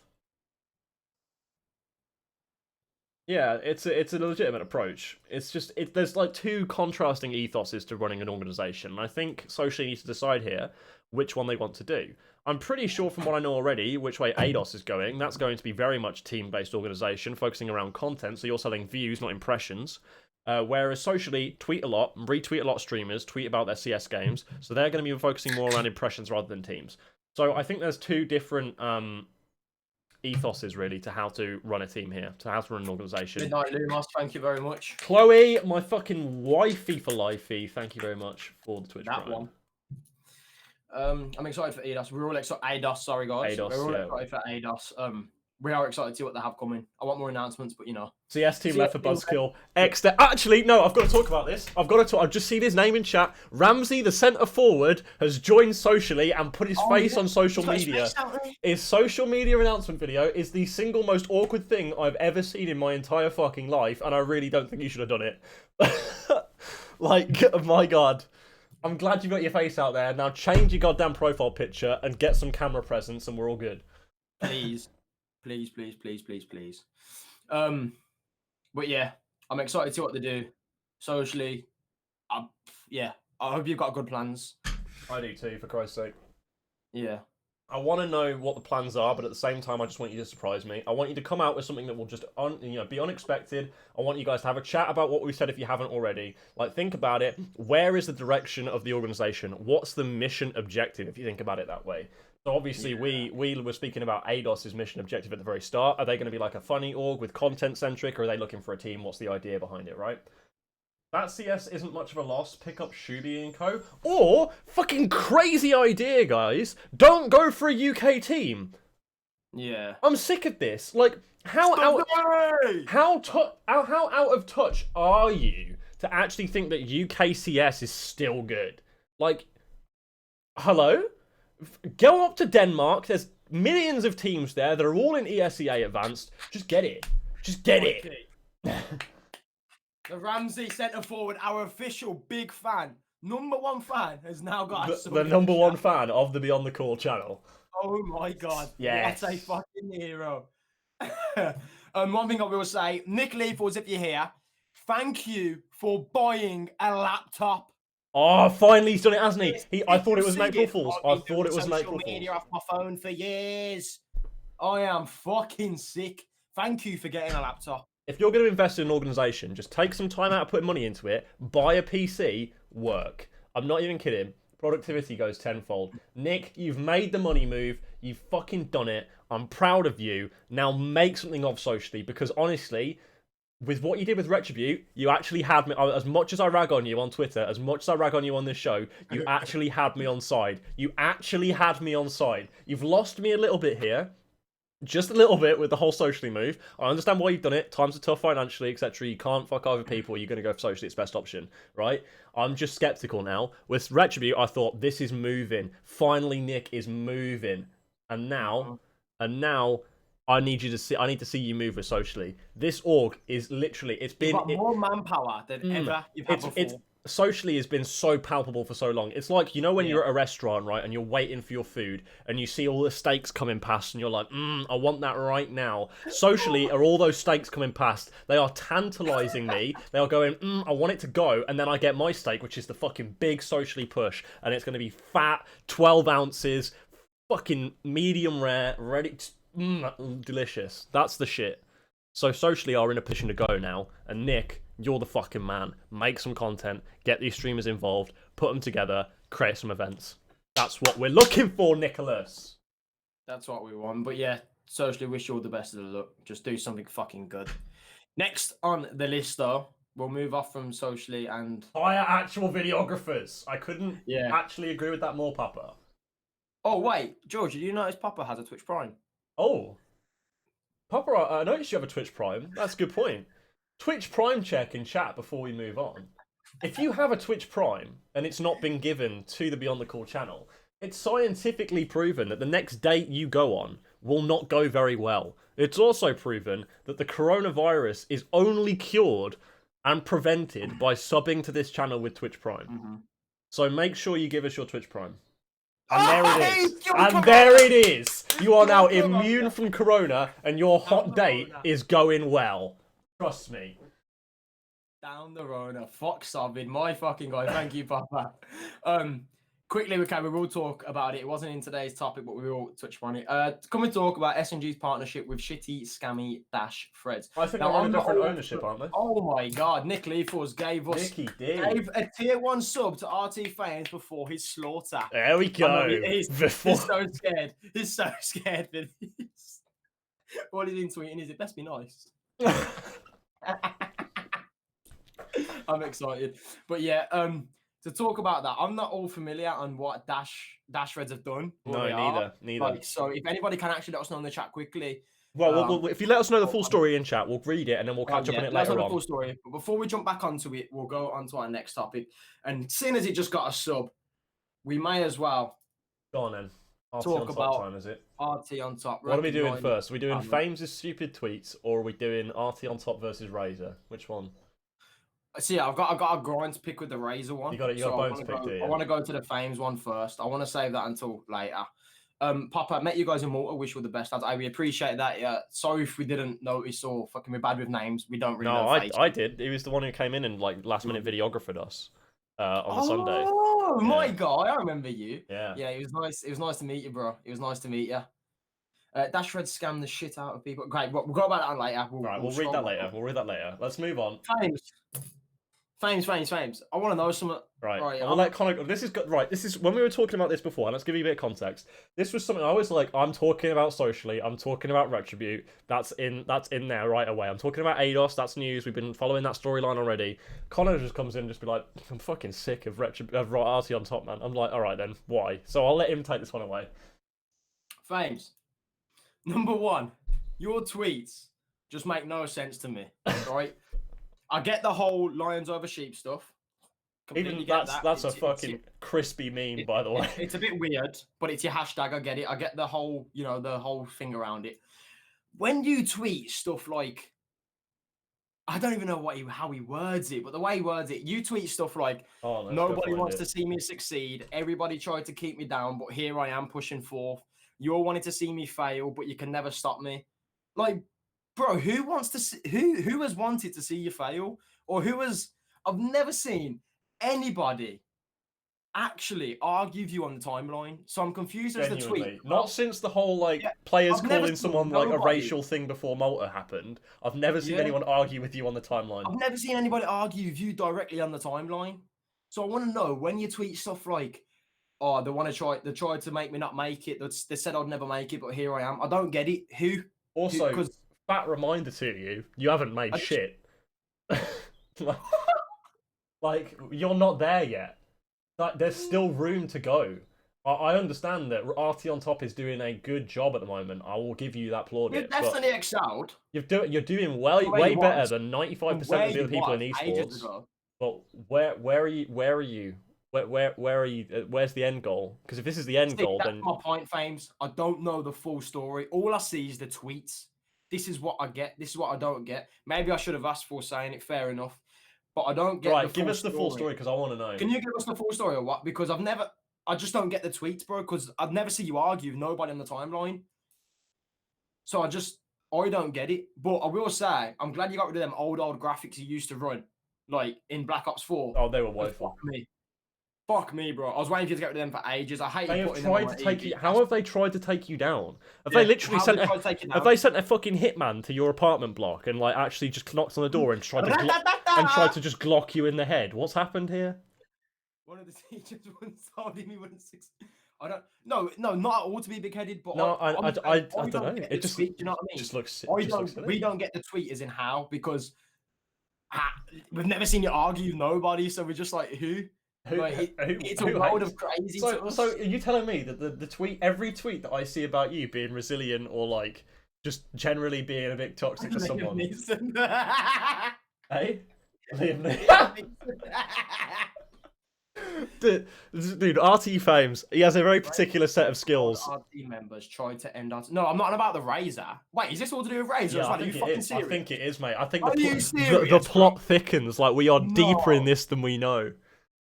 Yeah, it's a legitimate approach. It's just there's like two contrasting ethoses to running an organization. And I think Socially needs to decide here which one they want to do. I'm pretty sure from what I know already which way ADOS is going. That's going to be very much team-based organization, focusing around content. So you're selling views, not impressions. Whereas Socially tweet a lot, retweet a lot of streamers, tweet about their CS games. So they're going to be focusing more around impressions rather than teams. So I think there's two different ethoses really to how to run a team here, to how to run an organization. Good night, Lumos. Thank you very much. Chloe, my fucking wifey for lifey, thank you very much for the Twitch Prime. One. I'm excited for ADOS. We're all excited. ADOS, sorry guys. We're all excited for ADOS. We are excited to see what they have coming. I want more announcements, but you know. CS team left for Buzzkill. Actually, no, I've got to talk about this. I've just seen his name in chat. Ramsey, the centre forward, has joined Socially and put his face on social media. His social media announcement video is the single most awkward thing I've ever seen in my entire fucking life, and I really don't think you should have done it. Like, oh my god. I'm glad you got your face out there. Now change your goddamn profile picture and get some camera presence, and we're all good. Please. Please. But yeah, I'm excited to see what they do. Socially, I hope you've got good plans. I do too, for Christ's sake. Yeah. I want to know what the plans are, but at the same time, I just want you to surprise me. I want you to come out with something that will just be unexpected. I want you guys to have a chat about what we said if you haven't already. Like, think about it. Where is the direction of the organization? What's the mission objective, if you think about it that way? So obviously, we were speaking about ADOS's mission objective at the very start. Are they going to be like a funny org with content-centric, or are they looking for a team? What's the idea behind it, right? That CS isn't much of a loss. Pick up Shuby and co. Or, fucking crazy idea, guys, don't go for a UK team. Yeah. I'm sick of this. Like, how out of touch are you to actually think that UKCS is still good? Like, hello? Go up to Denmark. There's millions of teams there that are all in ESEA Advanced. Just get it. Just get it. The Ramsey centre forward, our official big fan, #1 fan, has now got the #1 fan of the Beyond the Call channel. Oh my god. Yes. What a fucking hero. One thing I will say, Nick Leafles, if you're here, thank you for buying a laptop. Oh, finally he's done it, hasn't he? I thought it was an April Fool's. I thought it was an April Fool's. Fool's. Off my phone for years. I am fucking sick. Thank you for getting a laptop. If you're going to invest in an organisation, just take some time out of putting money into it, buy a PC, work. I'm not even kidding. Productivity goes tenfold. Nick, you've made the money move. You've fucking done it. I'm proud of you. Now make something of Socially, because honestly, with what you did with Retribute, you actually had me, as much as I rag on you on Twitter, as much as I rag on you on this show, you actually had me on side. You actually had me on side. You've lost me a little bit here. Just a little bit with the whole Socially move. I understand why you've done it. Times are tough financially, etc. You can't fuck over people. You're going to go for Socially. It's best option, right? I'm just skeptical now. With Retribute, I thought, this is moving. Finally, Nick is moving. And now, I need to see you move with Socially. This org is literally, it's been... You've got more manpower than ever you've had before. Socially has been so palpable for so long. It's like, you know when you're at a restaurant, right, and you're waiting for your food, and you see all the steaks coming past, and you're like, I want that right now. Socially, are all those steaks coming past, they are tantalising me. They are going, I want it to go, and then I get my steak, which is the fucking big Socially push, and it's going to be fat, 12 ounces, fucking medium rare, ready, delicious. That's the shit. So Socially are in a position to go now, and Nick, you're the fucking man. Make some content, get these streamers involved, put them together, create some events. That's what we're looking for, Nicholas. That's what we want. But yeah, Socially, wish you all the best of the luck. Just do something fucking good. Next on the list, though, we'll move off from Socially and... hire actual videographers. I couldn't actually agree with that more, Papa. Oh, wait. George, did you notice Papa has a Twitch Prime? Oh. Papa, I noticed you have a Twitch Prime. That's a good point. Twitch Prime check in chat before we move on. If you have a Twitch Prime and it's not been given to the Beyond the Call channel, it's scientifically proven that the next date you go on will not go very well. It's also proven that the coronavirus is only cured and prevented by subbing to this channel with Twitch Prime. So make sure you give us your Twitch Prime. And there it is. And there it is. You are now immune from corona and your hot date is going well. Trust me. Down the Rona. Fuck sobbing. My fucking guy. Thank you, Papa. Quickly, we will talk about it. It wasn't in today's topic, but we will touch upon it. Come and talk about SNG's partnership with Shitty Scammy Dash Threads. I think they're on a different ownership, aren't they? Oh my god, Nick Leafles gave a tier 1 sub to RT Fans before his slaughter. There we go. He's so scared. He's so scared that he's... What he's been tweeting is, it best be nice. I'm excited. But yeah, to talk about that, I'm not all familiar on what Dash Threads have done. No, neither. Like, so if anybody can actually let us know in the chat quickly. Well, if you let us know the full story in chat, we'll read it and then we'll catch up on it later on. The full story. But before we jump back onto it, we'll go on to our next topic. And seeing as it just got a sub, we may as well go on then. Talk about time, is it? RT on top. What are we doing first? Are we doing Fames' stupid tweets, or are we doing RT on top versus Razor? Which one? See, I've got a grind to pick with the Razor one. You got bones to pick, do you? I want to go to the Fames one first. I want to save that until later. Papa, I met you guys in Malta. Wish you all the best. We appreciate that. Yeah. Sorry if we didn't notice or fucking we're bad with names. We don't really know. I did. He was the one who came in and like last minute videographed us on the Sunday. Oh my god, I remember you. Yeah. Yeah, it was nice. It was nice to meet you, bro. It was nice to meet you. Dash Red scammed the shit out of people. Great. We'll go about that later. We'll read that later. We'll read that later. Let's move on. Fames. I want to know something. Right. I'll let Connor. This is when we were talking about this before. And let's give you a bit of context. This was something I was like. I'm talking about Socially. I'm talking about Retribute. That's in there right away. I'm talking about ADOS. That's news. We've been following that storyline already. Connor just comes in and just be like, I'm fucking sick of RT on top, man. I'm like, all right then. Why? So I'll let him take this one away. Fames. Number one, your tweets just make no sense to me, right? I get the whole lions over sheep stuff. Completely Even get that. that's a fucking crispy meme, by the way. It's a bit weird, but it's your hashtag. I get it. I get the whole, the whole thing around it. When you tweet stuff like, I don't even know how he words it, but the way he words it, you tweet stuff like, Oh, let's go nobody find wants it. to see me succeed. Everybody tried to keep me down, but here I am pushing forth. You all wanted to see me fail, but you can never stop me. Like, bro, who wants to see, who has wanted to see you fail? Or I've never seen anybody actually argue with you on the timeline. So I'm confused as the tweet. Genuinely, not since the whole like Yeah, players I've never calling seen someone like a nobody. racial thing before Malta happened. I've never seen Yeah. anyone argue with you on the timeline. I've never seen anybody argue with you directly on the timeline. So I want to know when you tweet stuff like, "Oh, they tried to make me not make it. They said I'd never make it, but here I am." I don't get it. Who? Also, Because fat reminder to you: you haven't made shit. like you're not there yet. Like there's still room to go. I understand that RT on top is doing a good job at the moment. I will give you that plaudit. you've definitely excelled. You're doing way better than 95% of the other people in esports. But where are you? Where are you? Where are you? Where's the end goal? Because if this is the end goal, that's then my point, Fames. I don't know the full story. All I see is the tweets. This is what I get. This is what I don't get. Maybe I should have asked for saying it. Fair enough. But I don't get. Right, give us the full story because I want to know. Can you give us the full story or what? Because I just don't get the tweets, bro. Because I've never seen you argue with nobody on the timeline. So I don't get it. But I will say, I'm glad you got rid of them old graphics you used to run, like in Black Ops 4. Oh, they were woeful. Fuck me, bro. I was waiting for you to get rid of them for ages. I hate They you have putting tried them on to take EG. you. How have they tried to take you down? Have they literally sent? Have they sent a fucking hitman to your apartment block and like actually just knocked on the door and tried to just glock you in the head? What's happened here? One of the teachers once told me he wouldn't succeed. I don't. No, not at all to be big-headed, but no, I don't know. It just tweet, you know what I mean? just looks. We don't get the tweet as in how because we've never seen you argue with nobody, so we're just like who. It's a world of crazy. So are you telling me that every tweet that I see about you being resilient or like just generally being a bit toxic to someone? Hey, Liam Dude, RT Fames, he has a very particular set of skills. RT members tried to end us. No, I'm not on about the Razor. Wait, is this all to do with Razor? Yeah, I think it is, mate. I think the plot thickens. Like we are deeper in this than we know.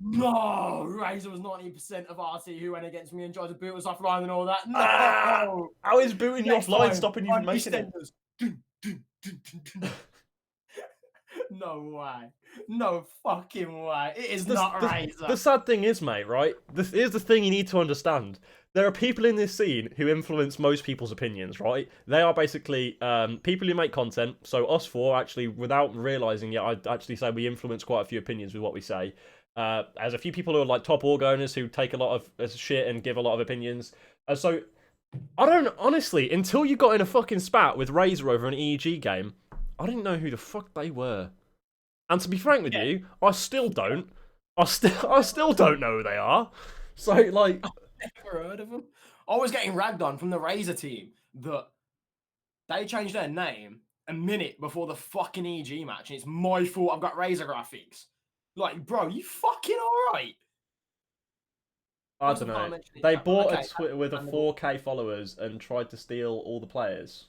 No, Razor was 90% of RT who went against me and tried to boot us offline and all that. No! How is booting you offline stopping you from making it? No way. No fucking way. It is not Razor. The sad thing is, mate, right? Here's the thing you need to understand. There are people in this scene who influence most people's opinions, right? They are basically people who make content. So us four, actually, without realising it, I'd actually say we influence quite a few opinions with what we say. There's a few people who are like top org owners who take a lot of shit and give a lot of opinions. So I don't honestly, until you got in a fucking spat with Razor over an EEG game, I didn't know who the fuck they were. And to be frank with you, I still don't. I still don't know who they are. So like, I've never heard of them. I was getting ragged on from the Razor team that they changed their name a minute before the fucking EG match, and it's my fault. I've got Razor graphics. Like, bro, you fucking alright? I don't know. They bought a Twitter with 4K followers and tried to steal all the players.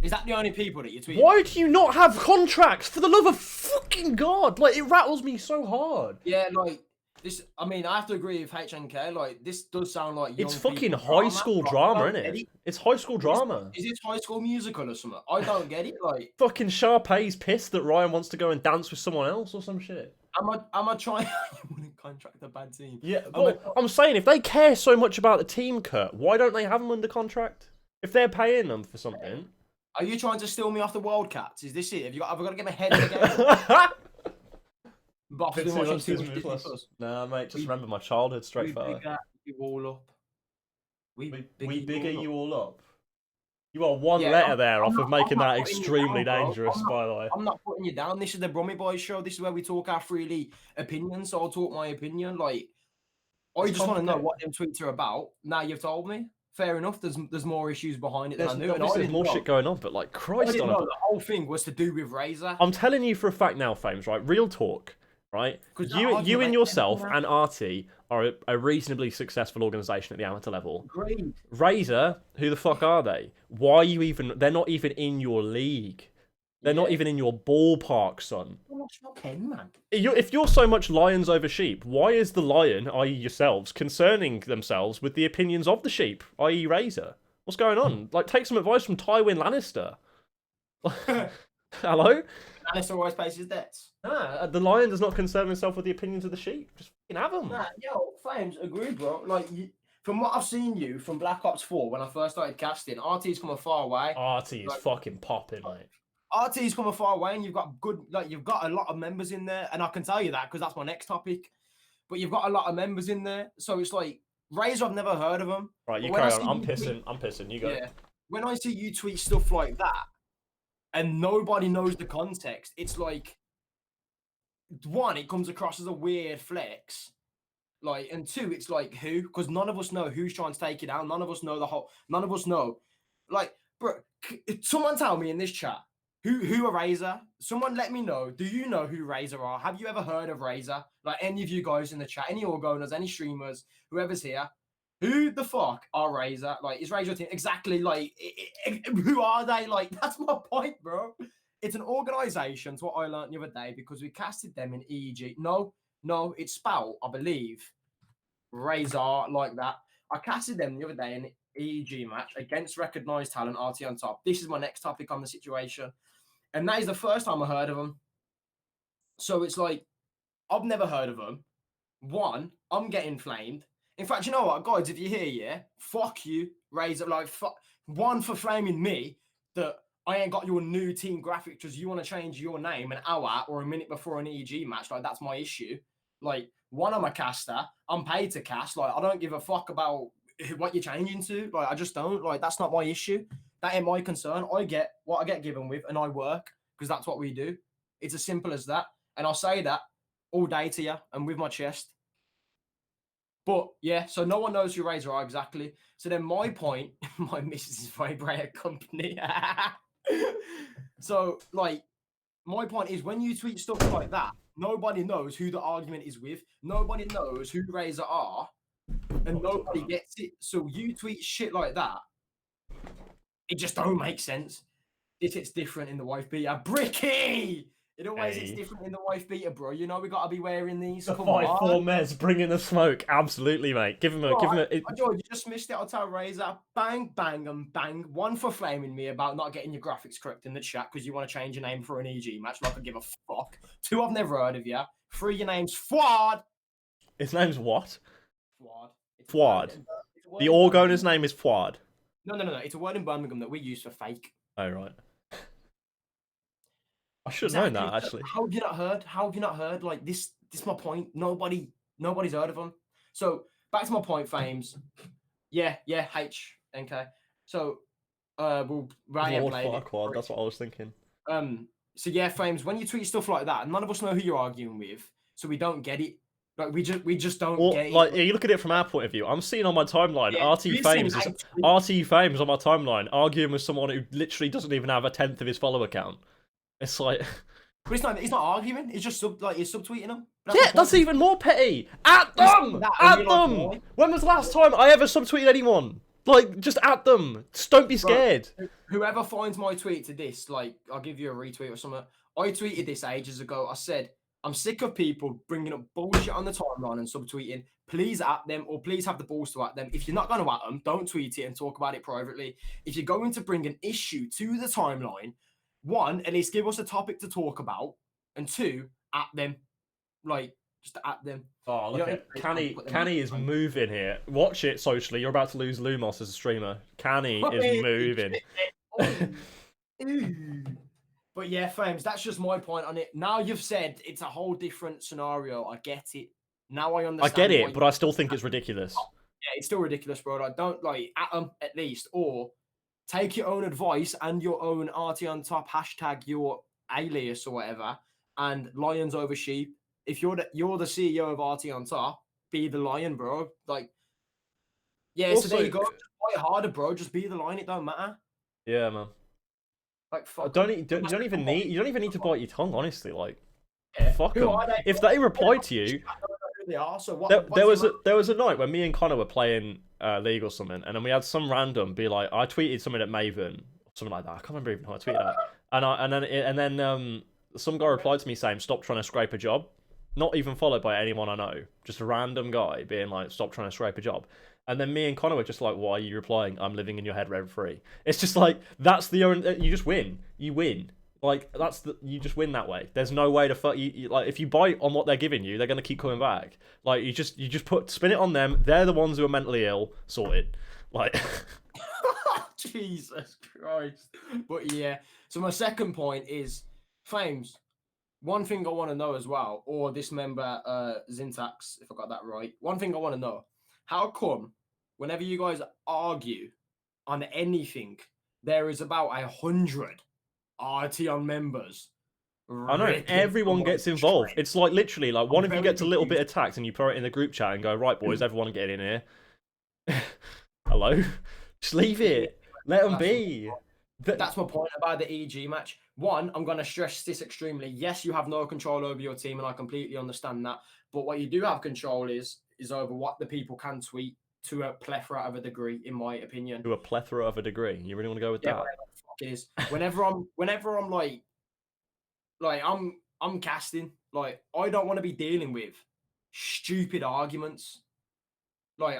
Is that the only people that you tweet? Why do you not have contracts? For the love of fucking God! Like, it rattles me so hard. Yeah, like, this, I mean, I have to agree with HNK. Like, this does sound like it's fucking high school drama, isn't it? It's high school drama. Is it High School Musical or something? I don't get it. Like, fucking Sharpay's pissed that Ryan wants to go and dance with someone else or some shit. Am I trying? You wouldn't contract a bad team. Yeah, well, I'm saying if they care so much about the team, Kurt, why don't they have them under contract? If they're paying them for something. Are you trying to steal me off the Wildcats? Is this it? Have I got to get my head in the game? But I've been watching too much Disney Plus. Nah, mate, just remember my childhood straight far. We bigger you all up. We bigger you all up. You are one letter there off of making that extremely dangerous, by the way. I'm not putting you down. This is the Brummie Boys show. This is where we talk our freely opinions. So I'll talk my opinion. Like, I just want to know what them tweets are about. Now you've told me. fair enough. There's more issues behind it than I knew. And Obviously, there's more shit going on, but like, I Christ didn't on know a... the whole thing was to do with Razor. I'm telling you for a fact now, Fames, right? Real talk, right? 'Cause that You argument and makes yourself sense and Artie are a reasonably successful organisation at the amateur level. Agreed. Razor, who the fuck are they? Why are you even... They're not even in your league. They're not even in your ballpark, son. Man. If you're so much lions over sheep, why is the lion, i.e. yourselves, concerning themselves with the opinions of the sheep, i.e. Razor? What's going on? Like, take some advice from Tywin Lannister. Hello? Lannister always pays his debts. Nah, the lion does not concern himself with the opinions of the sheep. Just fucking have them. Nah, yo, Flames, agree, bro. Like, from what I've seen you from Black Ops 4 when I first started casting, RT's come a far way. Artie is fucking popping, mate. RT's come a far way, and you've got you've got a lot of members in there, and I can tell you that because that's my next topic. But you've got a lot of members in there, so it's like Razor. I've never heard of them. Right, you carry on. I'm pissing. You go. Yeah. When I see you tweet stuff like that, and nobody knows the context, it's like, one, it comes across as a weird flex. Like, and two, it's like who? Because none of us know who's trying to take it down. None of us know none of us know. Like, bro, someone tell me in this chat who are Razor. Someone let me know. Do you know who Razor are? Have you ever heard of Razor? Like, any of you guys in the chat, any Orgoners, any streamers, whoever's here, who the fuck are Razor? Like, is Razor team exactly like who are they? Like, that's my point, bro. It's an organization. It's what I learned the other day because we casted them in EG. No, it's Spout, I believe. Razor, like that. I casted them the other day in an EG match against recognized talent, RT on top. This is my next topic on the situation. And that is the first time I heard of them. So it's like, I've never heard of them. One, I'm getting flamed. In fact, you know what, guys, if you're here, yeah, fuck you, Razor. Like, one, for flaming me, that I ain't got your new team graphic because you want to change your name an hour or a minute before an EG match. Like, that's my issue. Like, one, I'm a caster. I'm paid to cast. Like, I don't give a fuck about what you're changing to. Like, I just don't. Like, that's not my issue. That ain't my concern. I get what I get given with, and I work because that's what we do. It's as simple as that. And I'll say that all day to you and with my chest. But yeah, so no one knows who Razor are exactly. So then my point, my Mrs. Vibrator company. So, like, my point is when you tweet stuff like that, nobody knows who the argument is with. Nobody knows who Razor are. And nobody gets it. So you tweet shit like that, it just don't make sense. If it's different in the wife beater. Bricky! It always is different in the wife beater, bro. You know we got to be wearing these. The 5-4 Mez bringing the smoke. Absolutely, mate. Give him a... George, you just missed it. I'll tell Razor. Bang, bang, and bang. One for flaming me about not getting your graphics correct in the chat because you want to change your name for an EG match. Like I give a fuck. Two, I've never heard of you. Three, your name's Fwad. His name's what? Fwad. Fwad. The Orgoner's name is Fwad. No. It's a word in Birmingham that we use for fake. Oh, right. I should have known that, actually. How have you not heard? How have you not heard? Like, this is my point. Nobody's heard of them. So, back to my point, Fames. Yeah, HNK. So, we'll Lord Farquaad, that's what I was thinking. So yeah, Fames, when you tweet stuff like that, none of us know who you're arguing with, so we don't get it. Like, we just don't get it. Like, you look at it from our point of view. I'm seeing on my timeline, RT Fames on my timeline arguing with someone who literally doesn't even have a 10th of his follower count. It's like, but it's not arguing. It's just he's subtweeting them. That's even more petty. At them. When was the last time I ever subtweeted anyone? Like, just at them. Just don't be scared. Bro, whoever finds my tweet to this, like, I'll give you a retweet or something. I tweeted this ages ago. I said, I'm sick of people bringing up bullshit on the timeline and subtweeting. Please at them, or please have the balls to at them. If you're not going to at them, don't tweet it and talk about it privately. If you're going to bring an issue to the timeline, one, at least give us a topic to talk about, and two, at them. Like, just at them. Oh, look at Canny is moving here. Watch it socially. You're about to lose Lumos as a streamer. Canny is moving. But yeah, Fames, that's just my point on it. Now you've said it's a whole different scenario. I get it. Now I understand. I get it, but I still think it's ridiculous. Yeah, it's still ridiculous, bro. I don't like at them at least, or take your own advice and your own RT on top hashtag your alias or whatever, and lions over sheep. If you're the CEO of RT on top, be the lion, bro. Like, Yeah, so there Also, you go. Just fight harder, bro. Just be the line. It don't matter. yeah, man. Like fuck Don't them. e- don't, you don't even need to bite your tongue, honestly. Like, Yeah. fuck Who them. are they? If they I don't reply to you, know who they are. So there, what? What there does it was matter? a night when me and Connor were playing League or something, and then we had some random be like, I tweeted something at Maven, something like that. I can't remember even how I tweeted that. And then some guy replied to me saying, "Stop trying to scrape a job." Not even followed by anyone I know, just a random guy being like, "Stop trying to scrape a job." And then me and Connor were just like, "Why are you replying? I'm living in your head rent free." It's just like that's the you just win. You win. Like you just win that way. There's no way to fuck you. Like if you bite on what they're giving you, they're gonna keep coming back. Like you just spin it on them. They're the ones who are mentally ill. Sorted. Like Jesus Christ. But yeah. So my second point is Fames. One thing I want to know as well, or this member Zintax, if I got that right. One thing I want to know: how come whenever you guys argue on anything, there is about 100 Arteon members I know ripping everyone someone's gets involved. train? It's like literally like I'm one of you very gets a little bit confused. attacked and you put it in the group chat and go, right boys, everyone get in here. Hello, just leave it. Let them be. That's my point about the EG match. One, I'm going to stress this extremely. Yes, you have no control over your team, and I completely understand that. But what you do have control is over what the people can tweet to a plethora of a degree, in my opinion. To a plethora of a degree. You really want to go with Yeah, that? whatever the fuck it is. Whenever I'm I'm casting. Like I don't want to be dealing with stupid arguments. Like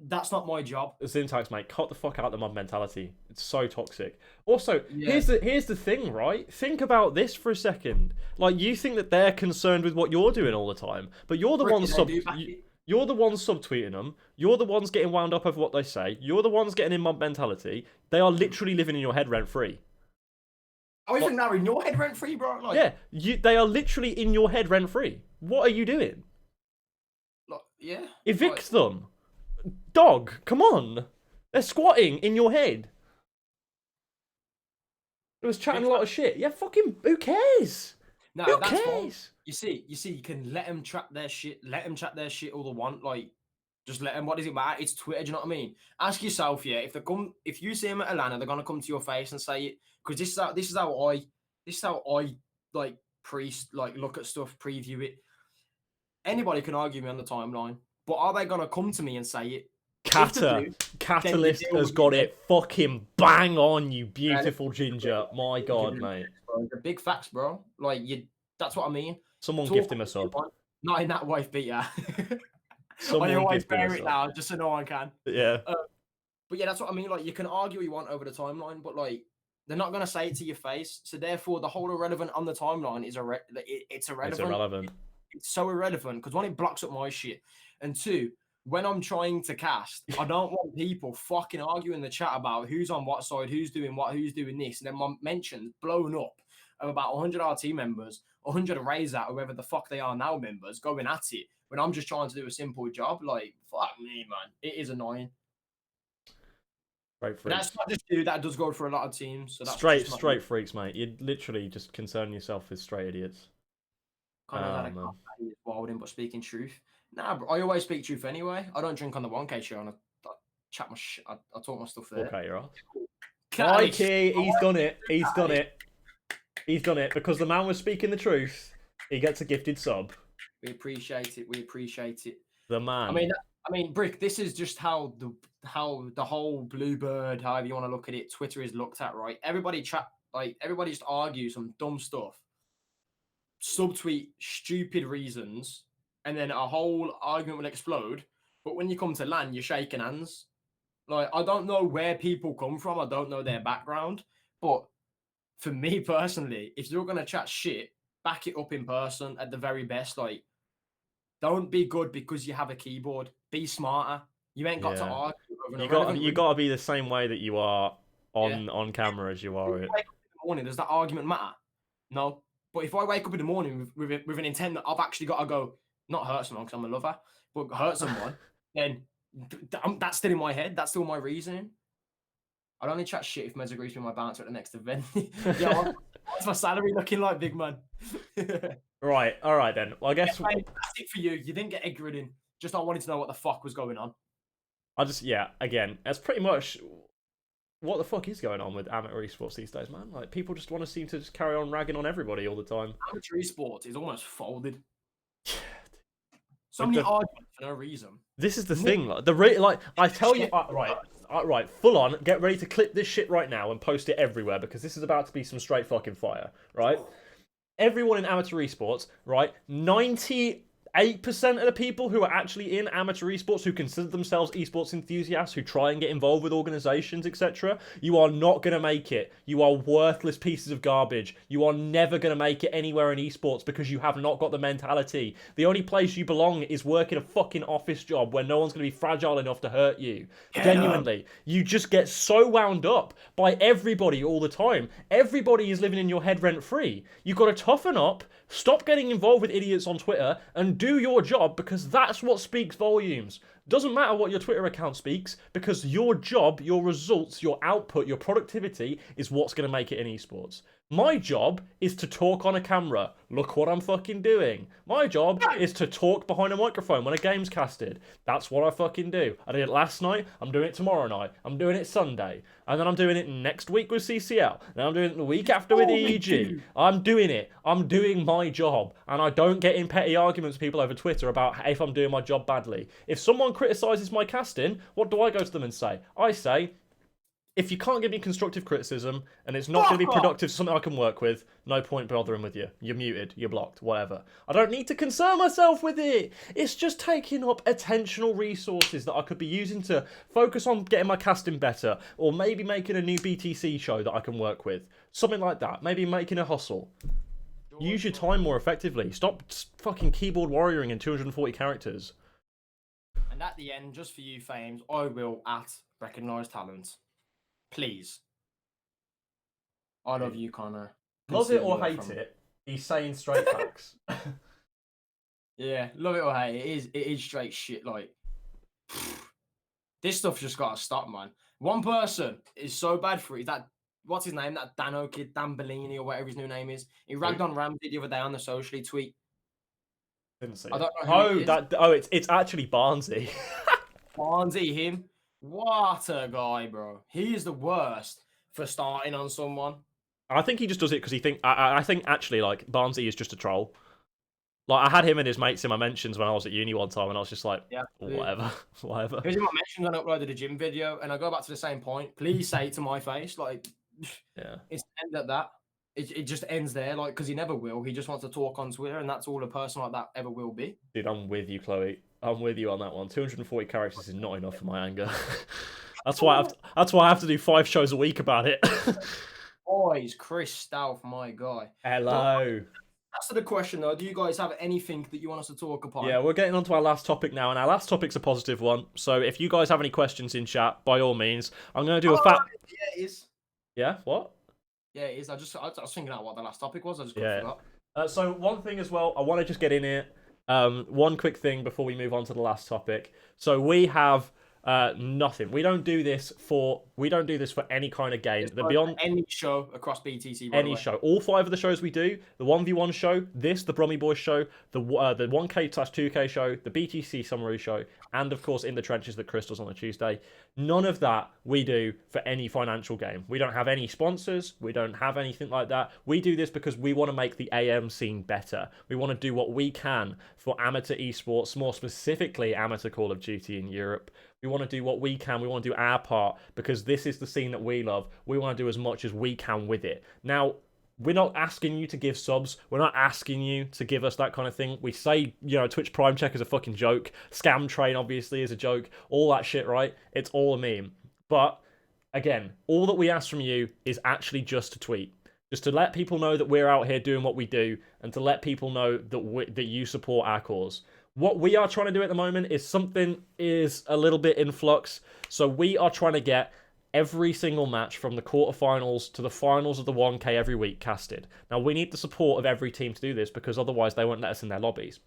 that's not my job. Syntax, mate, cut the fuck out the mob mentality. It's so toxic. Also, Yeah. here's the thing, right? Think about this for a second. Like, you think that they're concerned with what you're doing all the time, but you're the ones you're the ones subtweeting them. You're the ones getting wound up over what they say. You're the ones getting in mob mentality. They are literally living in your head rent free. I think they're in your head rent free, bro. Like, yeah, they are literally in your head rent free. What are you doing? like yeah. Evict them. Dog, come on. They're squatting in your head. It was chatting a lot of shit. Yeah, fucking, who cares? No, who that's cares? You see, you can let them chat their shit, let them chat their shit all they want. Like, just let them. What does it matter? It's Twitter. Do you know what I mean? Ask yourself, yeah, if you see them at Atlanta, they're gonna come to your face and say it because this is how I like look at stuff, preview it. Anybody can argue me on the timeline, but are they gonna come to me and say it? Catalyst has got it fucking bang on, you beautiful ginger. My God, mate. The big facts, bro. Like that's what I mean. Someone gift him a sub. Not in that wife beater. Someone I always gift him a bear it sub. now, just so no one can. Yeah. But yeah, that's what I mean. Like you can argue what you want over the timeline, but like they're not gonna say it to your face. So therefore, the whole irrelevant on the timeline is it's irrelevant. It's irrelevant. It's so irrelevant because one, it blocks up my shit, and two, when I'm trying to cast, I don't want people fucking arguing in the chat about who's on what side, who's doing what, who's doing this, and then my mentions blown up of about 100 RT members, 100 Razor, whoever the fuck they are now members, going at it when I'm just trying to do a simple job. Like, fuck me, man. It is annoying. Straight freaks. But that's not just you. That does go for a lot of teams. So that's straight freaks, mate. You literally just concern yourself with straight idiots. Wilding, but speaking truth. Nah, bro, I always speak truth anyway. I don't drink on the 1K show and I chat my I talk my stuff there. Okay, you're off. Mikey, he's done it. He's done it. He's done it because the man was speaking the truth. He gets a gifted sub. We appreciate it. We appreciate it. The man. I mean, Brick. This is just how the whole Bluebird, however you want to look at it, Twitter is looked at, right? Everybody just argue some dumb stuff, subtweet stupid reasons, and then a whole argument will explode. But when you come to land, you're shaking hands. Like, I don't know where people come from. I don't know their background. But for me personally, if you're going to chat shit, back it up in person at the very best. Like, don't be good because you have a keyboard. Be smarter. You ain't got to argue. You got to be the same way that you are on camera as you are. Wake up in the morning, does that argument matter? No. But if I wake up in the morning with an intent that I've actually got to go, not hurt someone because I'm a lover, but hurt someone, then that's still in my head. That's still my reasoning. I'd only chat shit if Mez agrees with my bouncer at the next event. Yeah, what's my salary looking like, big man? Right, all right then. Well, I guess that's it for you. You didn't get egg ridden. Just I wanted to know what the fuck was going on. Again, that's pretty much what the fuck is going on with amateur esports these days, man. Like, people just want to seem to just carry on ragging on everybody all the time. Amateur esports is almost folded. So With many the- arguments for no reason. This is the thing, like I tell you, right, full on, get ready to clip this shit right now and post it everywhere because this is about to be some straight fucking fire, right? Everyone in amateur esports, right? 98% of the people who are actually in amateur esports, who consider themselves esports enthusiasts, who try and get involved with organizations, etc., you are not going to make it. You are worthless pieces of garbage. You are never going to make it anywhere in esports because you have not got the mentality. The only place you belong is working a fucking office job where no one's going to be fragile enough to hurt you. Genuinely. You just get so wound up by everybody all the time. Everybody is living in your head rent-free. You've got to toughen up, stop getting involved with idiots on Twitter, and do your job, because that's what speaks volumes. Doesn't matter what your Twitter account speaks, because your job, your results, your output, your productivity is what's going to make it in esports. My job is to talk on a camera. Look what I'm fucking doing. My job is to talk behind a microphone when a game's casted. That's what I fucking do. I did it last night. I'm doing it tomorrow night. I'm doing it Sunday. And then I'm doing it next week with CCL. Then I'm doing it the week after with EEG. I'm doing it. I'm doing my job. And I don't get in petty arguments with people over Twitter about if I'm doing my job badly. If someone criticises my casting, what do I go to them and say? I say, if you can't give me constructive criticism and it's not going to be productive, something I can work with, no point bothering with you. You're muted, you're blocked, whatever. I don't need to concern myself with it. It's just taking up attentional resources that I could be using to focus on getting my casting better, or maybe making a new BTC show that I can work with. Something like that. Maybe making a hustle. Use your time more effectively. Stop fucking keyboard warrioring in 240 characters. And at the end, just for you, Fames, I will recognise talent. Please. I love you, Connor. Love it or hate it, he's saying straight facts. Yeah, love it or hate it. It is straight shit. Like, this stuff just gotta stop, man. One person is so bad for it. That, what's his name? That Dano kid, Dan Bellini or whatever his new name is. He ragged on Ramsey the other day on the socially tweet. Didn't see I it. don't know who it is. It's actually Barnesy. Barnesy, him. What a guy, bro. He is the worst for starting on someone. I think he just does it because he think. I think actually, like, Barnesy is just a troll. Like, I had him and his mates in my mentions when I was at uni one time, and I was just like, yeah, whatever, whatever. He was in my mentions when I uploaded a gym video, and I go back to the same point. Please say it to my face, like, yeah, it's end at that. It just ends there, like, because he never will. He just wants to talk on Twitter, and that's all a person like that ever will be. Dude, I'm with you, Chloe. I'm with you on that one. 240 characters is not enough for my anger. That's why I have to do 5 shows a week about it. Boys, Chris Stauff, my guy. Hello. That's the question, though. Do you guys have anything that you want us to talk about? Yeah, we're getting on to our last topic now, and our last topic's a positive one. So if you guys have any questions in chat, by all means, I'm going to do a Yeah, it is. Yeah, what? Yeah, it is. I was thinking out what the last topic was. I just forgot. So one thing as well, I want to just get in here. One quick thing before we move on to the last topic. So we have nothing. We don't do this for any kind of game. The beyond any show across BTC. Any show. All 5 of the shows we do: the 1v1 show, the Brummie Boys show, the 1K/2K show, the BTC summary show, and of course In the Trenches that Chris does on a Tuesday. None of that we do for any financial gain. We don't have any sponsors. We don't have anything like that. We do this because we want to make the AM scene better. We want to do what we can for amateur esports, more specifically amateur Call of Duty in Europe. We want to do what we can. We want to do our part because this is the scene that we love. We want to do as much as we can with it. Now, we're not asking you to give subs. We're not asking you to give us that kind of thing. We say, Twitch Prime Check is a fucking joke. Scam Train, obviously, is a joke. All that shit, right? It's all a meme. But, again, all that we ask from you is actually just to tweet. Just to let people know that we're out here doing what we do and to let people know that you support our cause. What we are trying to do at the moment is something is a little bit in flux. So we are trying to get every single match from the quarterfinals to the finals of the 1K every week casted. Now, we need the support of every team to do this because otherwise they won't let us in their lobbies.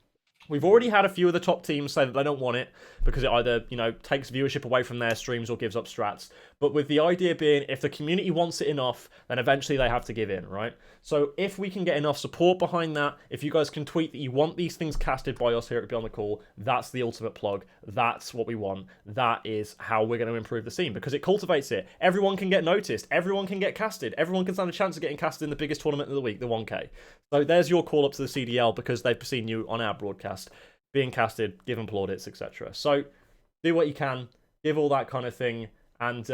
We've already had a few of the top teams say that they don't want it because it either, takes viewership away from their streams or gives up strats. But with the idea being, if the community wants it enough, then eventually they have to give in, right? So if we can get enough support behind that, if you guys can tweet that you want these things casted by us here at Beyond the Call, that's the ultimate plug. That's what we want. That is how we're going to improve the scene because it cultivates it. Everyone can get noticed. Everyone can get casted. Everyone can stand a chance of getting casted in the biggest tournament of the week, the 1K. So there's your call up to the CDL because they've seen you on our broadcast being casted, give them plaudits, etc. So do what you can, give all that kind of thing, and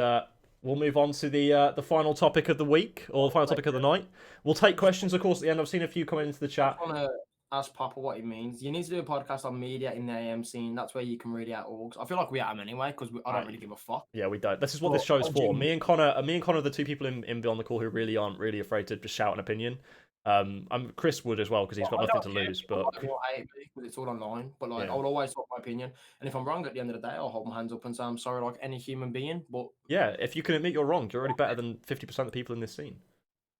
we'll move on to the final topic of the week, or the final topic of the night. We'll take questions, of course, at the end. I've seen a few come into the chat. I want to ask Papa what he means. You need to do a podcast on media in the AM scene. That's where you can really at orgs. I feel like we am anyway, because I don't really give a fuck. Yeah, we don't. This is what this show's for. Me and Connor are the two people in Beyond the Call who really aren't really afraid to just shout an opinion. Chris would as well because he's got nothing to lose. But because it's all online. But I'll always talk my opinion, and if I'm wrong at the end of the day, I'll hold my hands up and say I'm sorry, like any human being. But yeah, if you can admit you're wrong, you're already better than 50% of the people in this scene.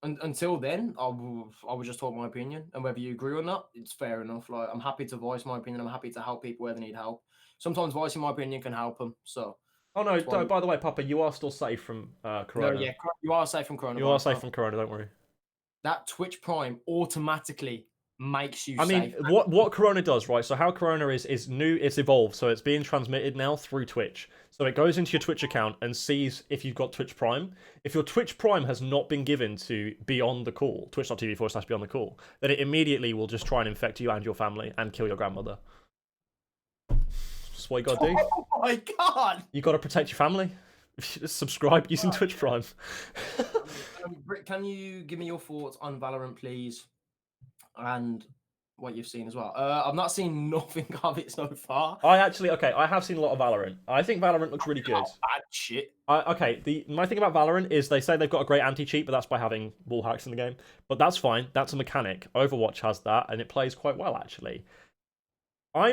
And until then, I will just talk my opinion, and whether you agree or not, it's fair enough. Like I'm happy to voice my opinion. I'm happy to help people where they need help. Sometimes voicing my opinion can help them. So. Oh no! By the way, Papa, you are still safe from Corona. No, yeah, you are safe from Corona. You are safe from Corona. Don't worry. That Twitch Prime automatically makes you safe. I mean, what Corona does, right? So how Corona is new, it's evolved. So it's being transmitted now through Twitch. So it goes into your Twitch account and sees if you've got Twitch Prime. If your Twitch Prime has not been given to Beyond the Call, twitch.tv/Beyond the Call, then it immediately will just try and infect you and your family and kill your grandmother. That's what you gotta do. Oh my god! You gotta protect your family. Just subscribe using Twitch Prime. Can you give me your thoughts on Valorant, please? And what you've seen as well. I've not seen nothing of it so far. I have seen a lot of Valorant. I think Valorant looks really good. Bad shit. My thing about Valorant is they say they've got a great anti-cheat, but that's by having wall hacks in the game. But that's fine. That's a mechanic. Overwatch has that, and it plays quite well, actually. I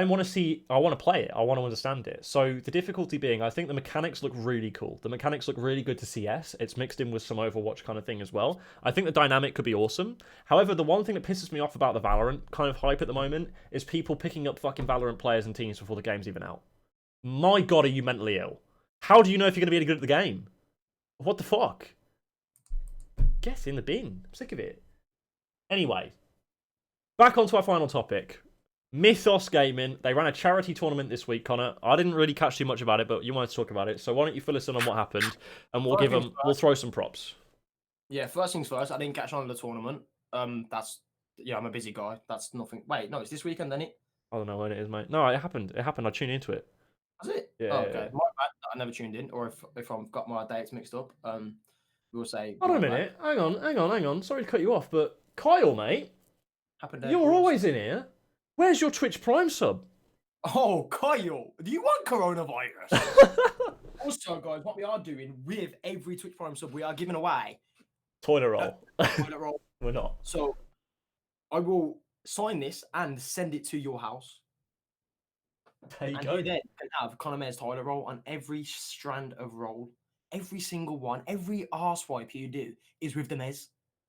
want to play it. I want to understand it. So the difficulty being, I think the mechanics look really cool. The mechanics look really good to CS. It's mixed in with some Overwatch kind of thing as well. I think the dynamic could be awesome. However, the one thing that pisses me off about the Valorant kind of hype at the moment is people picking up fucking Valorant players and teams before the game's even out. My god, are you mentally ill? How do you know if you're going to be any good at the game? What the fuck? Get in the bin. I'm sick of it. Anyway, back onto our final topic. Mythos Gaming, they ran a charity tournament this week, Connor. I didn't really catch too much about it, but you wanted to talk about it. So why don't you fill us in on what happened, and we'll throw some props. Yeah, first things first, I didn't catch on to the tournament. I'm a busy guy. That's nothing. Wait, no, it's this weekend, isn't it? I don't know when it is, mate. No, it happened. I tuned into it. Was it? Yeah. Oh, okay. My bad. I never tuned in, or if I've got my dates mixed up, we'll say. Hold on a minute. Hang on. Sorry to cut you off, but Kyle, mate, you're always in here. Where's your Twitch Prime sub? Oh, Kyle, do you want coronavirus? Also, guys, what we are doing with every Twitch Prime sub, we are giving away toilet roll. Toilet roll. We're not. So I will sign this and send it to your house. There you go. You then can have Conor Mayor's toilet roll on every strand of roll. Every single one, every arsewipe you do is with the Mez.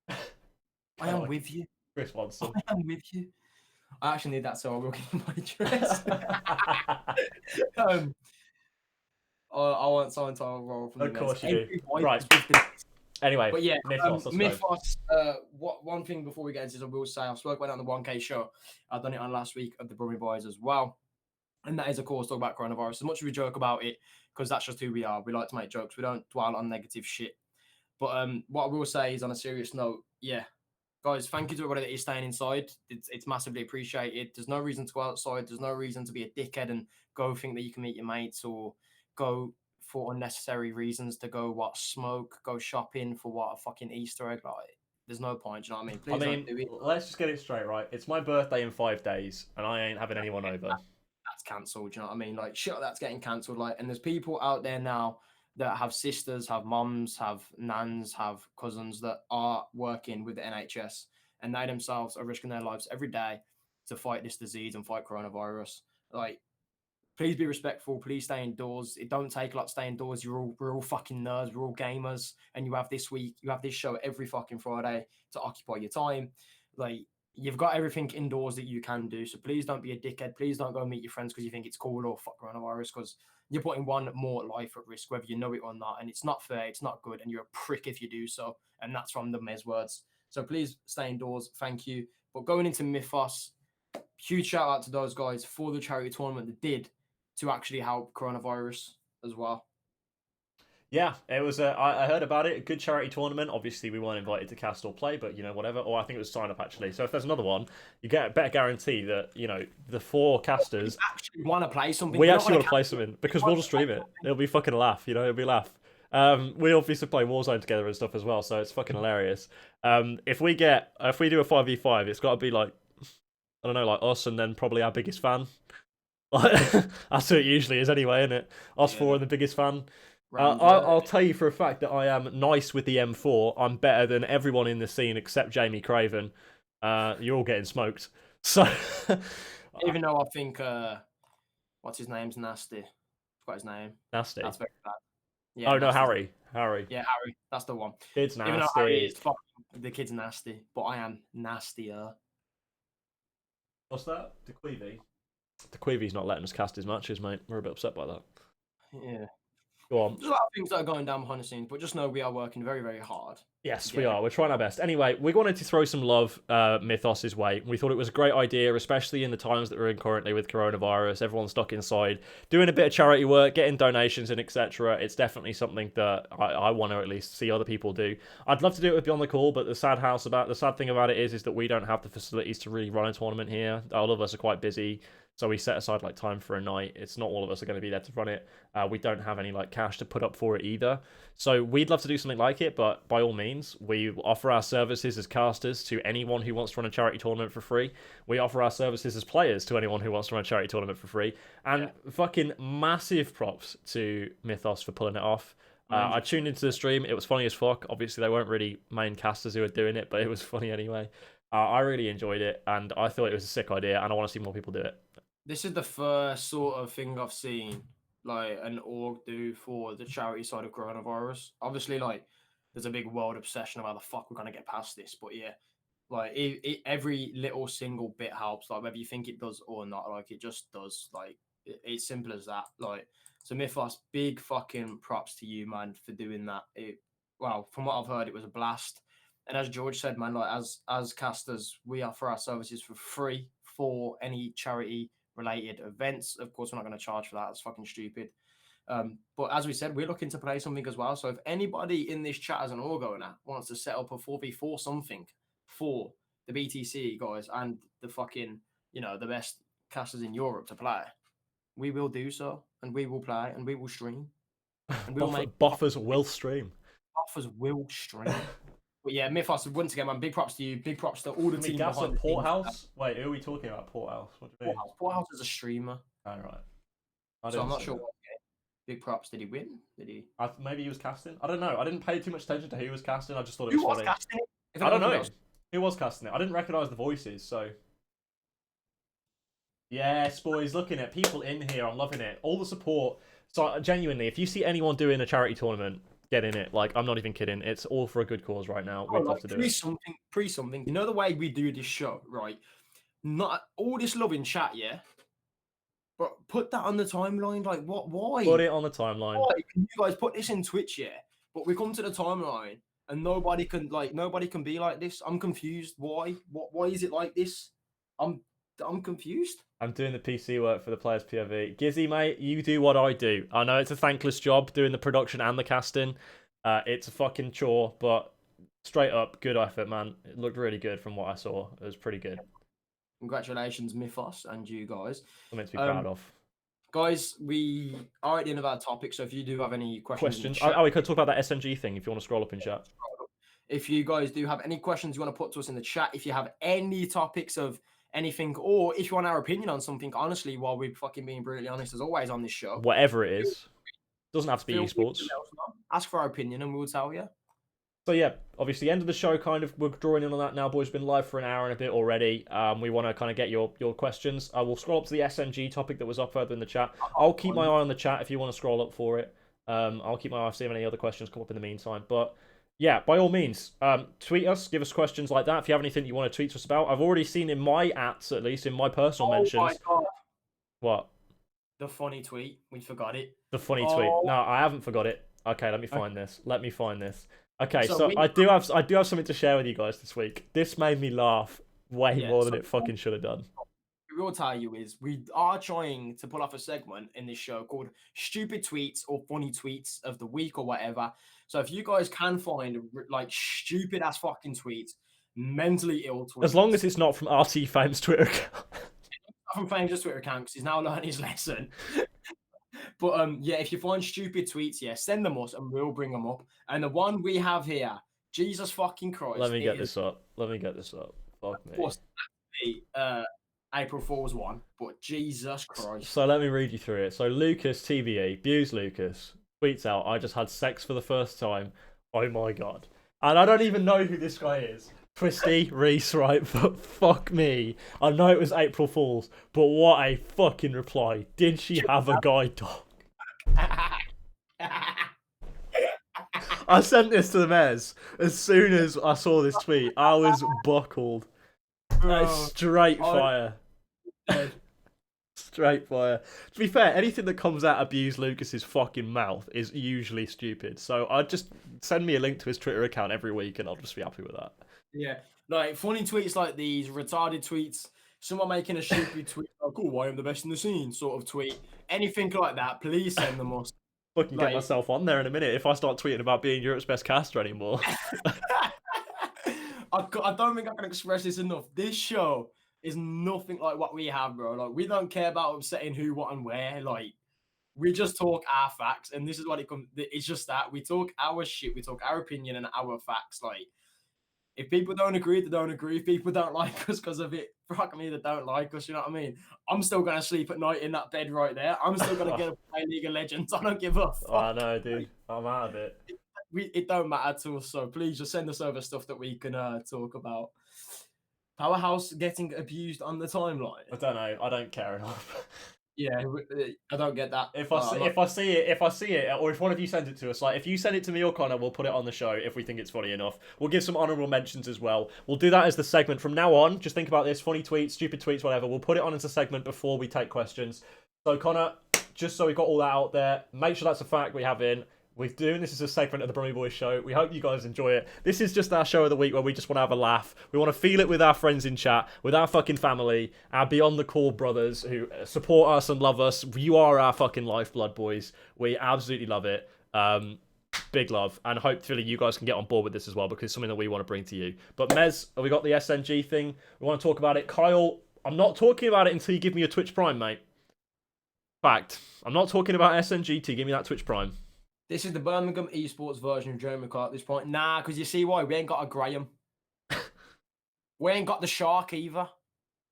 I am with you. Chris wants some. I am with you. I actually need that, so I will give you my address. I want someone to roll from the Of course you do. Right. Anyway, but yeah, Mythos. One thing before we get into this, I will say I spoke about it on the 1K show. I've done it on last week of the Brummie Boys as well. And that is, of course, talk about coronavirus. As much as we joke about it, because that's just who we are. We like to make jokes. We don't dwell on negative shit. But what I will say is, on a serious note, yeah, guys, thank you to everybody that is staying inside. It's massively appreciated. There's no reason to go outside. There's no reason to be a dickhead and go think that you can meet your mates or go for unnecessary reasons to go smoke, go shopping for a fucking Easter egg. Like, there's no point. Do you know what I mean? Please don't do it. Let's just get it straight, right? It's my birthday in 5 days, and I ain't having anyone over. That's cancelled. Do you know what I mean? Like, shit like that's getting cancelled. Like, and there's people out there now that have sisters, have mums, have nans, have cousins that are working with the NHS, and they themselves are risking their lives every day to fight this disease and fight coronavirus. Like, please be respectful. Please stay indoors. It don't take a lot to stay indoors. We're all fucking nerds. We're all gamers, and you have this show every fucking Friday to occupy your time. Like, you've got everything indoors that you can do. So please don't be a dickhead. Please don't go and meet your friends because you think it's cool or fuck coronavirus, because you're putting one more life at risk, whether you know it or not. And it's not fair. It's not good. And you're a prick if you do so. And that's from the mayor's words. So please stay indoors. Thank you. But going into Mythos, huge shout out to those guys for the charity tournament that did to actually help coronavirus as well. Yeah, it was. I heard about it. A good charity tournament. Obviously, we weren't invited to cast or play, but whatever. Or I think it was sign up actually. So if there's another one, you get a better guarantee that the 4 casters actually want to play something. We actually want to play something because we'll just stream it. It'll be fucking a laugh. It'll be a laugh. We obviously play Warzone together and stuff as well, so it's fucking hilarious. If we do a 5v5, it's got to be like, I don't know, like us and then probably our biggest fan. That's who it usually is anyway, isn't it? Us 4 and the biggest fan. I'll tell you for a fact that I am nice with the M4. I'm better than everyone in the scene except Jamie Craven. You're all getting smoked. So, even though I think what's his name's nasty. Forgot his name. Nasty. That's very bad. Yeah, oh no, Harry. Yeah, Harry. That's the one. Kid's nasty. Even though Harry is the kid's nasty, but I am nastier. What's that? DeQueevy's not letting us cast his matches, mate. We're a bit upset by that. Yeah. Go on. There's a lot of things that are going down behind the scenes, but just know we are working very, very hard. Yes, we are. We're trying our best. Anyway, we wanted to throw some love Mythos' way. We thought it was a great idea, especially in the times that we're in currently with coronavirus. Everyone's stuck inside, doing a bit of charity work, getting donations and etc. It's definitely something that I want to at least see other people do. I'd love to do it with Beyond the Call, but the sad thing about it is that we don't have the facilities to really run a tournament here. All of us are quite busy. So we set aside like time for a night. It's not all of us are going to be there to run it. We don't have any like cash to put up for it either. So we'd love to do something like it, but by all means, we offer our services as casters to anyone who wants to run a charity tournament for free. We offer our services as players to anyone who wants to run a charity tournament for free. And fucking massive props to Mythos for pulling it off. I tuned into the stream. It was funny as fuck. Obviously, they weren't really main casters who were doing it, but it was funny anyway. I really enjoyed it, and I thought it was a sick idea, and I want to see more people do it. This is the first sort of thing I've seen like an org do for the charity side of coronavirus. Obviously, like there's a big world obsession about the fuck we're gonna get past this, but yeah, like every little single bit helps. Like whether you think it does or not, like it just does. Like it's simple as that. Like so, Mythos, big fucking props to you, man, for doing that. Well, from what I've heard, it was a blast. And as George said, man, like as casters, we offer our services for free for any charity related events. Of course, we're not going to charge for that. It's fucking stupid. But as we said, we're looking to play something as well. So if anybody in this chat as an org owner wants to set up a 4v4 something for the BTC guys and the fucking, the best casters in Europe to play, we will do so, and we will play, and we will stream. And we will make buffers will stream. Buffers will stream. But yeah, Mythos, once again, man, big props to you. Big props to all the team behind the Porthouse? Wait, who are we talking about? Porthouse? What do you mean? Porthouse is a streamer. All right. So I'm not sure. Big props. Did he win? Did he? Maybe he was casting. I don't know. I didn't pay too much attention to who was casting. I just thought it was funny. Casting it? I don't know. Who was casting it? I didn't recognise the voices, so... Yes, boys, looking at people in here. I'm loving it. All the support. So, genuinely, if you see anyone doing a charity tournament, get in it. Like, I'm not even kidding. It's all for a good cause right now. We'd love to do it. Something. You know the way we do this show, right? Not all this love in chat, yeah? But put that on the timeline. Like, what? Why? Put it on the timeline. Why? Can you guys put this in Twitch, yeah? But we come to the timeline and nobody can be like this. I'm confused. Why? Why is it like this? I'm confused. I'm doing the PC work for the players' POV. Gizzy, mate, you do what I do. I know it's a thankless job doing the production and the casting. It's a fucking chore, but straight up, good effort, man. It looked really good from what I saw. It was pretty good. Congratulations, Mythos, and you guys. Something to be proud of. Guys, we are at the end of our topic, so if you do have any questions... we could talk about that SNG thing if you want to scroll up in chat. If you guys do have any questions you want to put to us in the chat, if you have any topics of anything, or if you want our opinion on something, honestly, while we're fucking being brutally honest, as always on this show. Whatever it is. Doesn't have to be esports. Ask for our opinion and we'll tell you. So yeah, obviously, end of the show, kind of, we're drawing in on that now, boys. Been live for an hour and a bit already. We want to kind of get your questions. I will scroll up to the SNG topic that was up further in the chat. I'll keep my eye on the chat if you want to scroll up for it. I'll keep my eye, see if any other questions come up in the meantime. But yeah, by all means, tweet us, give us questions like that. If you have anything you want to tweet to us about, I've already seen in my ats, at least in my personal Oh my mentions, god, what the funny tweet. We forgot it. the funny tweet. Oh, No, I haven't forgot it. Okay, let me okay. find this. Let me find this. Okay, So so we I do have something to share with you guys this week. This made me laugh way yeah. more than So it fucking should have done. we will tell you is we are trying to pull off a segment in this show called stupid tweets or funny tweets of the week or whatever. So if you guys can find like stupid ass fucking tweets, mentally ill As long tweets, as it's not from RT Fame's Twitter account. from Fame's Twitter account because he's now learned his lesson. But yeah, if you find stupid tweets, yeah, send them us and we'll bring them up. And the one we have here, Jesus fucking Christ, Let me get it is this up. Let me get this up. Fuck of me. course the April Fool's one, but Jesus Christ. So let me read you through it. So Lucas TBE, Buse Lucas, tweets out, I just had sex for the first time. Oh my god. And I don't even know who this guy is. Twisty, Reese, right? But fuck me. I know it was April Fool's, but what a fucking reply. Did she have a guide dog? I sent this to the Mez. As soon as I saw this tweet, I was buckled. Straight fire. Straight fire. To be fair, anything that comes out of Buse Lucas's fucking mouth is usually stupid. So I'd just send me a link to his Twitter account every week and I'll just be happy with that. Yeah, like funny tweets like these, retarded tweets, someone making a stupid tweet like, "Oh, I am the best in the scene," sort of tweet, anything like that. Please send them us. Fucking get myself on there in a minute if I start tweeting about being Europe's best caster anymore. I don't think I can express this enough. This show is nothing like what we have, bro. Like we don't care about upsetting who, what, and where. Like we just talk our facts, and this is what it comes. It's just that we talk our shit, we talk our opinion and our facts. Like if people don't agree, they don't agree. If people don't like us because of it, fuck me, they don't like us. You know what I mean? I'm still gonna sleep at night in that bed right there. I'm still gonna get to play League of Legends. I don't give a fuck. Oh, I know, dude. I'm out of it. It don't matter to us. So please just send us over stuff that we can talk about. Powerhouse getting abused on the timeline. I don't know. I don't care enough. Yeah, I don't get that. If I see it, or if one of you sends it to us, like if you send it to me or Connor, we'll put it on the show if we think it's funny enough. We'll give some honourable mentions as well. We'll do that as the segment from now on. Just think about this: funny tweets, stupid tweets, whatever. We'll put it on as a segment before we take questions. So Connor, just so we got all that out there, make sure that's a fact we have in. We're doing this as a segment of the Brummie Boys show. We hope you guys enjoy it. This is just our show of the week where we just want to have a laugh. We want to feel it with our friends in chat, with our fucking family, our beyond the call brothers who support us and love us. You are our fucking lifeblood, boys. We absolutely love it. Big love. And hopefully you guys can get on board with this as well because it's something that we want to bring to you. But Mez, have we got the SNG thing? We want to talk about it. Kyle, I'm not talking about it until you give me a Twitch Prime, mate. Fact. I'm not talking about SNG till you give me that Twitch Prime. This is the Birmingham esports version of Jeremy Carr at this point. Nah, because you see why? We ain't got a Graham. We ain't got the shark either.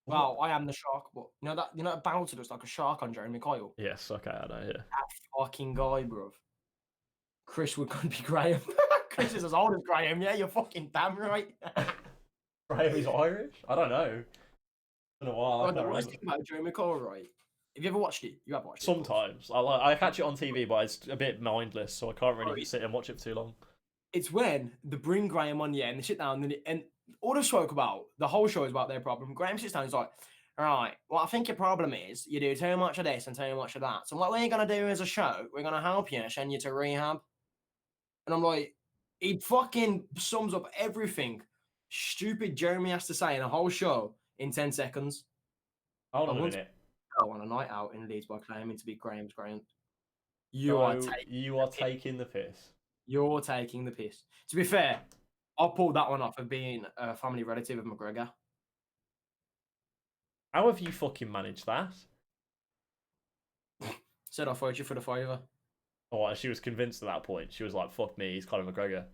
Well, I am the shark, but you know that bouncer looks like a shark on Jeremy Kyle. Yes, okay, I know, yeah. That fucking guy, bruv. Chris would could be Graham. Chris is as old as Graham, yeah, you're fucking damn right. Graham is Irish? I don't know. It's been a while. I The can't worst remember. thing about Jeremy Kyle, right? Have you ever watched it? You have watched it. Sometimes. I catch it on TV, but it's a bit mindless, so I can't really sit and watch it for too long. It's when they bring Graham on, yeah, and they sit down and all they spoke about, the whole show is about their problem. Graham sits down and he's like, all right, well, I think your problem is you do too much of this and too much of that. So what we're going to do as a show, we're going to help you and send you to rehab. And I'm like, it fucking sums up everything stupid Jeremy has to say in a whole show in 10 seconds. Hold on a minute. On a night out in Leeds by claiming to be Graham's Graham. You are taking the piss. You're taking the piss. To be fair, I pulled that one off of being a family relative of McGregor. How have you fucking managed that? Said I'll fight you for the favour. Oh, she was convinced at that point. She was like, "Fuck me, he's Conor McGregor."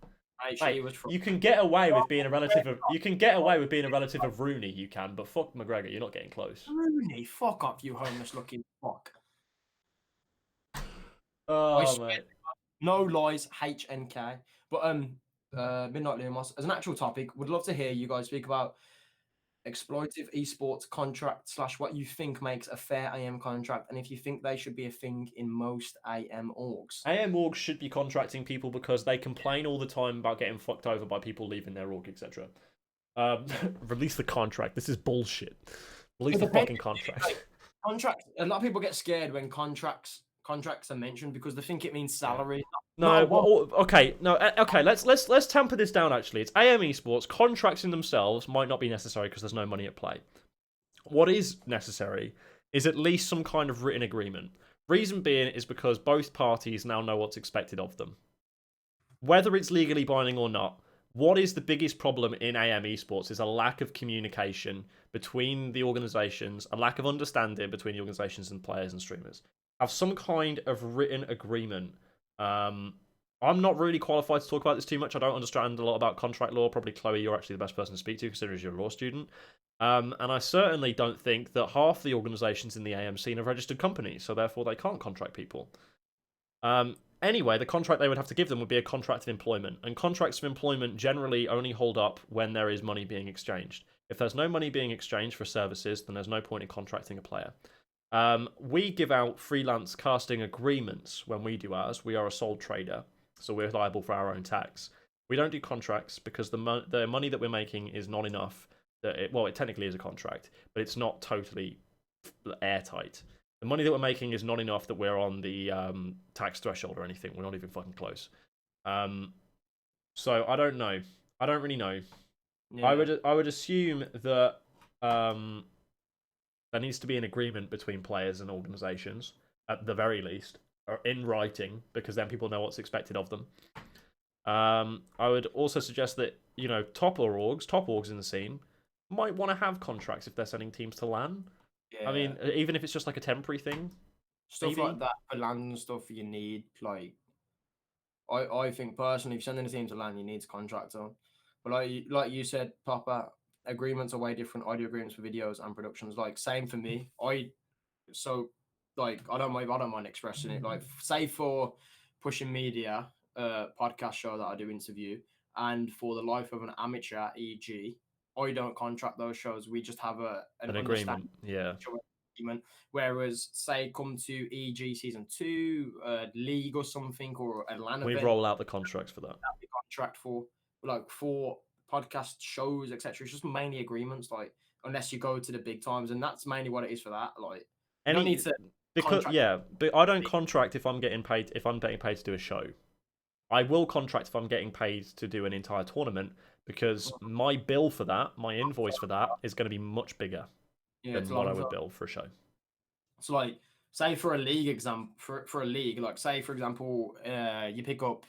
Mate, you can get away with being a relative of Rooney. You can, but fuck McGregor, you're not getting close. Rooney, fuck off, you homeless-looking fuck. Oh mate. No lies, HNK. But Midnight Lumos, as an actual topic, would love to hear you guys speak about exploitative esports contract / what you think makes a fair AM contract, and if you think they should be a thing in most AM orgs. AM orgs should be contracting people because they complain all the time about getting fucked over by people leaving their org, etc. Release the contract. This is bullshit. Release the fucking contract. Like, contracts. A lot of people get scared when contracts are mentioned because they think it means salary. No, okay, no, okay. Let's temper this down. Actually, it's AM esports. Contracts in themselves might not be necessary because there's no money at play. What is necessary is at least some kind of written agreement. Reason being is because both parties now know what's expected of them. Whether it's legally binding or not, what is the biggest problem in AM esports is a lack of communication between the organizations, a lack of understanding between the organizations and players and streamers. Have some kind of written agreement. I'm not really qualified to talk about this too much. I don't understand a lot about contract law. Probably Chloe, you're actually the best person to speak to considering you're a law student. And I certainly don't think that half the organizations in the AM scene are registered companies, so therefore they can't contract people. Anyway, the contract they would have to give them would be a contract of employment, and contracts of employment generally only hold up when there is money being exchanged. If there's no money being exchanged for services, then there's no point in contracting a player. We give out freelance casting agreements when we do ours. We are a sole trader, so we're liable for our own tax. We don't do contracts because the money that we're making is not enough. It technically is a contract, but it's not totally airtight. The money that we're making is not enough that we're on the tax threshold or anything. We're not even fucking close. So I don't know. I don't really know. Yeah. I would assume that there needs to be an agreement between players and organizations at the very least, or in writing, because then people know what's expected of them. I would also suggest that top orgs in the scene might want to have contracts if they're sending teams to LAN. Yeah. I mean, even if it's just like a temporary thing. Stuff maybe. Like that for LAN and stuff you need. Like, I think personally, if you're sending a team to LAN, you need a contractor. But like you said, Papa, agreements are way different. I do agreements for videos and productions. Like, same for me. I don't mind expressing it. Like, say for Pushing Media, podcast show that I do interview, and for the Life of an Amateur, e.g., I don't contract those shows. We just have an agreement. Yeah. Agreement. Whereas, say, come to EG Season 2, League or something, or a LAN event, roll out the contracts for that. The contract for podcast shows, etc. It's just mainly agreements, like, unless you go to the big times, and that's mainly what it is for that. Like, you don't need to but I don't contract if I'm getting paid to do a show. I will contract if I'm getting paid to do an entire tournament, because my bill for that, my invoice for that, is going to be much bigger than what I would bill for a show. So, like, say for a league for a league, like, say for example, you pick up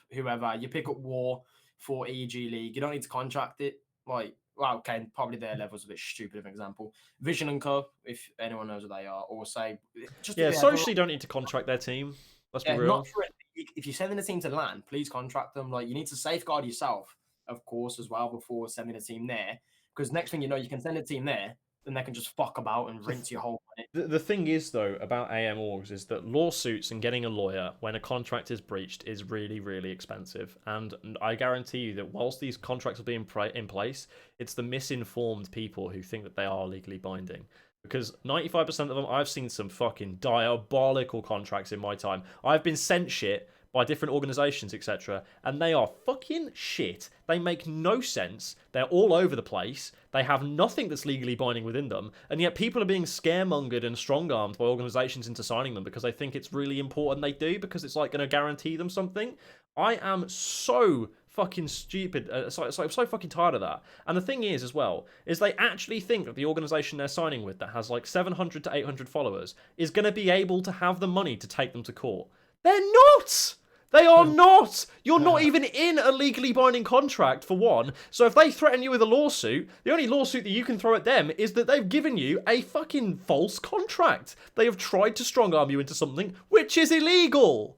War for EG League. You don't need to contract it. Like, well, okay, probably their level's a bit stupid of an example. Vision and Co, if anyone knows what they are, or say socially don't need to contract their team. Let's be real. Not for a league. If you're sending a team to LAN, please contract them. Like, you need to safeguard yourself, of course, as well before sending a team there. Because next thing you know, you can send a team there, then they can just fuck about and rinse your whole money. The thing is, though, about AM orgs is that lawsuits and getting a lawyer when a contract is breached is really, really expensive. And I guarantee you that whilst these contracts will be in place, it's the misinformed people who think that they are legally binding. Because 95% of them, I've seen some fucking diabolical contracts in my time. I've been sent shit by different organizations, etc., and they are fucking shit. They make no sense. They're all over the place. They have nothing that's legally binding within them, and yet people are being scaremongered and strong-armed by organizations into signing them because they think it's really important they do, because it's like going to guarantee them something. I am so fucking stupid. I'm so fucking tired of that. And the thing is, as well, is they actually think that the organization they're signing with that has like 700 to 800 followers is going to be able to have the money to take them to court. They're not! They are not! You're not even in a legally binding contract, for one. So if they threaten you with a lawsuit, the only lawsuit that you can throw at them is that they've given you a fucking false contract. They have tried to strong-arm you into something which is illegal.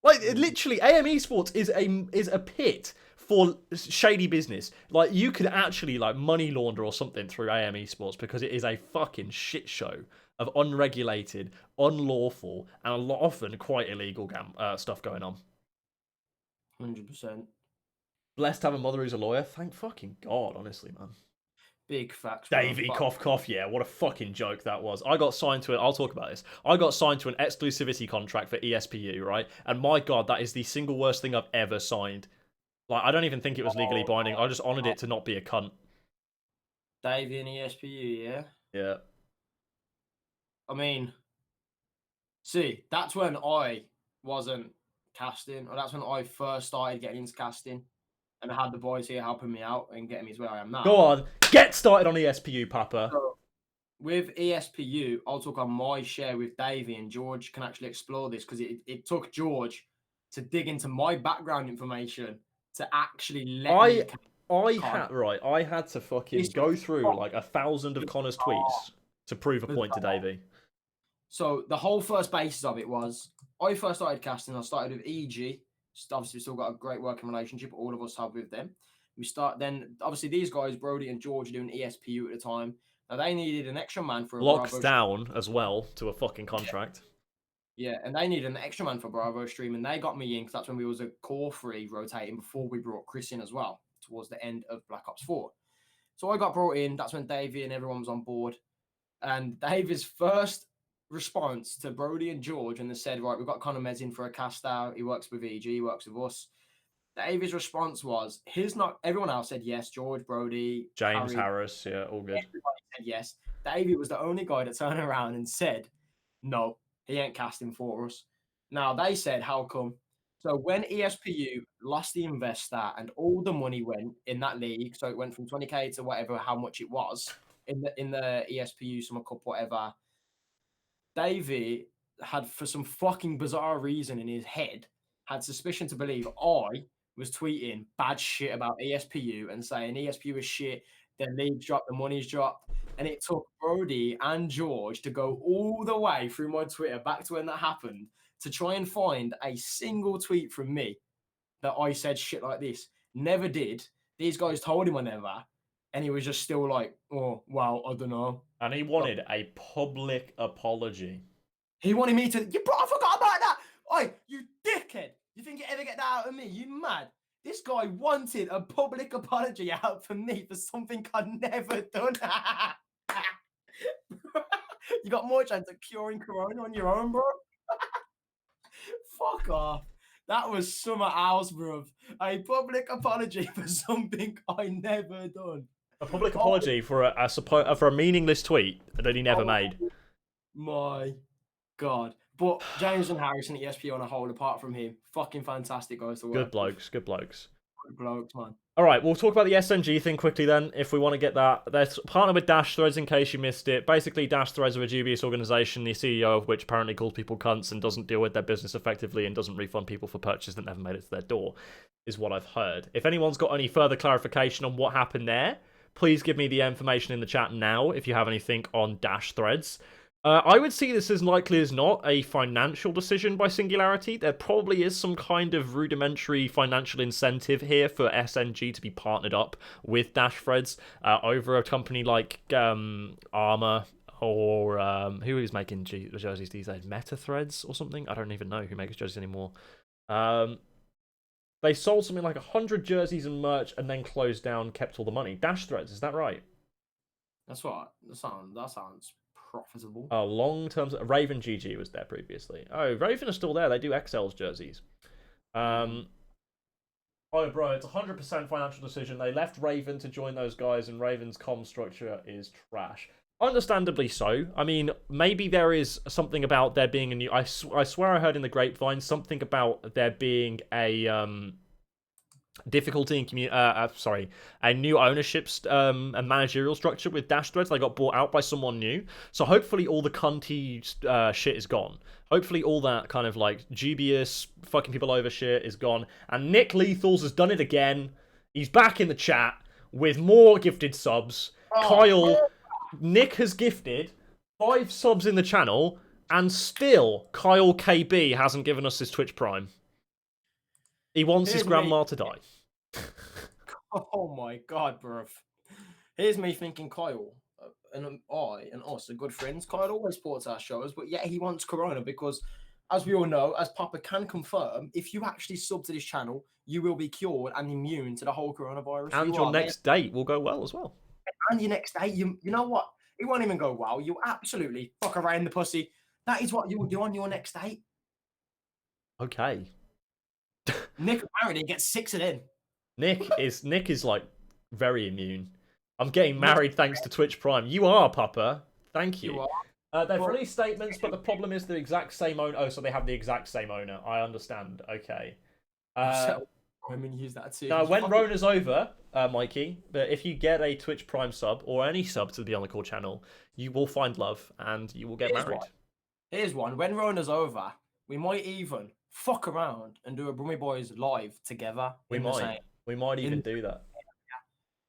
Like, literally, AM Esports is a pit for shady business. Like, you could actually, like, money launder or something through AM Esports because it is a fucking shit show of unregulated, unlawful, and often quite illegal stuff going on. 100%. Blessed to have a mother who's a lawyer. Thank fucking God, honestly, man. Big facts, bro. Davey, But cough, cough. Yeah, what a fucking joke that was. I got signed to it. I'll talk about this. I got signed to an exclusivity contract for ESPU, right? And my God, that is the single worst thing I've ever signed. Like, I don't even think it was legally binding. I just honoured it to not be a cunt. Davey and ESPU, yeah. Yeah. I mean, see, that's when I wasn't casting, or that's when I first started getting into casting, and I had the boys here helping me out and getting me to where I am now. Go on, get started on ESPU, Papa. So, with ESPU, I'll talk on my share with Davey, and George can actually explore this because it took George to dig into my background information to actually let me. I had to fucking go through like 1,000 of Connor's tweets to prove a point to Davey. So the whole first basis of it was I first started casting. I started with EG. Obviously, we still got a great working relationship. All of us have with them. Then obviously these guys, Brody and George, are doing ESPU at the time. Now they needed an extra man for a Locks Bravo down as well to a fucking contract. Yeah, and they needed an extra man for Bravo stream, and they got me in because that's when we was a core 3 rotating before we brought Chris in as well towards the end of Black Ops 4. So I got brought in. That's when Davey and everyone was on board. And Davy's first response to Brody and George, and they said, right, we've got Connor Mez in for a cast out. He works with EG, he works with us. Davy's response was, everyone else said yes, George, Brody, James Harris, yeah, all good. Everybody said yes. Davy was the only guy that turned around and said, no, he ain't casting for us. Now, they said, how come? So when ESPU lost the investor and all the money went in that league, so it went from 20K to whatever, how much it was in the ESPU Summer Cup, whatever, Davey had, for some fucking bizarre reason in his head, had suspicion to believe I was tweeting bad shit about ESPU and saying ESPU is shit, their league's dropped, the money's dropped. And it took Brody and George to go all the way through my Twitter back to when that happened to try and find a single tweet from me that I said shit like this. Never did. These guys told him I never. And he was just still like, oh, well, I don't know. And he wanted a public apology. He wanted me to, bro, I forgot about that. Oi, you dickhead. You think you ever get that out of me? You mad? This guy wanted a public apology out for me for something I'd never done. You got more chance of curing corona on your own, bro. Fuck off. That was summer house, bro. A public apology for something I never done. A public apology for a meaningless tweet that he never made. My God. But James and Harris and ESP on a whole, apart from him, fucking fantastic guys to work Good blokes, good blokes. Good blokes, man. All right, we'll talk about the SNG thing quickly then, if we want to get that. They're partnered with Dash Threads, in case you missed it. Basically, Dash Threads are a dubious organisation, the CEO of which apparently calls people cunts and doesn't deal with their business effectively and doesn't refund people for purchases that never made it to their door, is what I've heard. If anyone's got any further clarification on what happened there, please give me the information in the chat now if you have anything on Dash Threads. I would see this as likely as not a financial decision by Singularity. There probably is some kind of rudimentary financial incentive here for SNG to be partnered up with Dash Threads over a company like Armour or who is making jerseys these days? Meta Threads or something? I don't even know who makes jerseys anymore. They sold something like 100 jerseys and merch and then closed down, kept all the money. Dash Threads, is that right? That's what that sounds profitable. Oh, long term. Raven GG was there previously. Oh, Raven are still there. They do XL's jerseys. Oh, bro, it's 100% financial decision. They left Raven to join those guys, and Raven's comm structure is trash. Understandably so. I mean, maybe there is something about there being a new. I swear I heard in the grapevine something about there being a difficulty in a new ownership and managerial structure with Dash Threads. They got bought out by someone new, so hopefully all the cunty shit is gone. Hopefully all that kind of like dubious fucking people over shit is gone. And Nick Lethals has done it again. He's back in the chat with more gifted subs. Nick has gifted 5 subs in the channel, and still Kyle KB hasn't given us his Twitch Prime. He wants his grandma to die. Oh my God, bruv. Here's me thinking Kyle and us are good friends. Kyle always supports our shows, but yet he wants Corona because, as we all know, as Papa can confirm, if you actually sub to this channel, you will be cured and immune to the whole coronavirus. And your next date will go well as well. and your next day, you know what? It won't even go well. You absolutely fuck around the pussy. That is what you will do on your next date. Okay. Nick apparently gets 6 of them. Nick is like very immune. I'm getting Nick's married thanks to Twitch Prime. You are, Papa. Thank you you. are. They've But released statements, but the problem is the exact same owner. Oh, so they have the exact same owner. I understand. Okay. I mean, use that too. Now, when Rona's over, Mikey, but if you get a Twitch Prime sub or any sub to the Beyond the Call channel, you will find love and you will get married. Here's one. When Rona's over, we might even fuck around and do a Brummie Boys live together. We might even do that.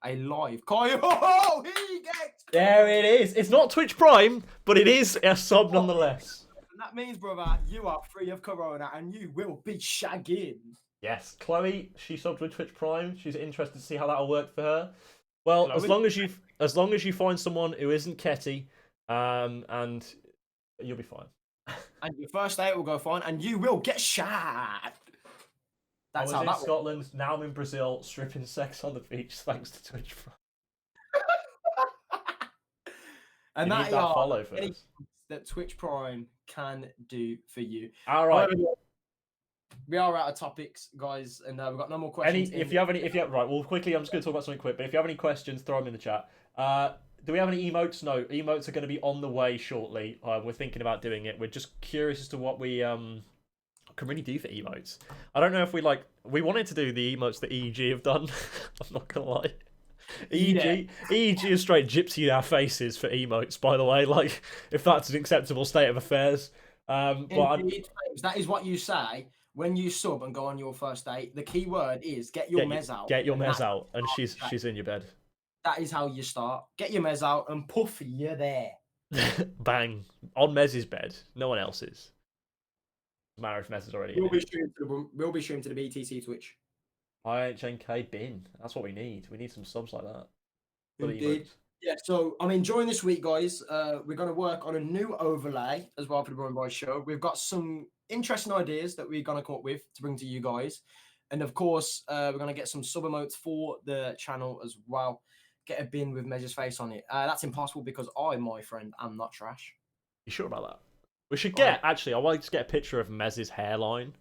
A live. Oh, he gets. There it is. It's not Twitch Prime, but it is a sub nonetheless. And that means, brother, you are free of Corona and you will be shagging. Yes, Chloe, she subbed with Twitch Prime. She's interested to see how that'll work for her. Well, Chloe? as long as you find someone who isn't Ketty, and you'll be fine. And your first date will go fine, and you will get shagged. That's I was how in Scotland. Now I'm in Brazil, stripping sex on the beach thanks to Twitch Prime. And you need that follow first. That Twitch Prime can do for you. All right. We are out of topics, guys, and we've got no more questions. If you have right, well, quickly, I'm just going to talk about something quick. But if you have any questions, throw them in the chat. Do we have any emotes? No, emotes are going to be on the way shortly. We're thinking about doing it. We're just curious as to what we can really do for emotes. I don't know if we wanted to do the emotes that EEG have done. I'm not gonna lie. EEG is straight gypsy our faces for emotes, by the way. Like, if that's an acceptable state of affairs. Indeed, that is what you say when you sub and go on your first date. The key word is get your mez out. Get your mez out, and she's in your bed. That is how you start. Get your mez out and puff, you're there. Bang. On Mez's bed. No one else's. Matter if Mez is already We'll be streamed to the BTC Twitch. IHNK bin. That's what we need. We need some subs like that. Indeed. Yeah, so I mean, during this week, guys, we're going to work on a new overlay as well for the Brummie Boys show. We've got some interesting ideas that we're going to come up with to bring to you guys. And of course, we're going to get some sub emotes for the channel as well. Get a bin with Mez's face on it. That's impossible because I, my friend, am not trash. You sure about that? We should get, actually, I want to get a picture of Mez's hairline.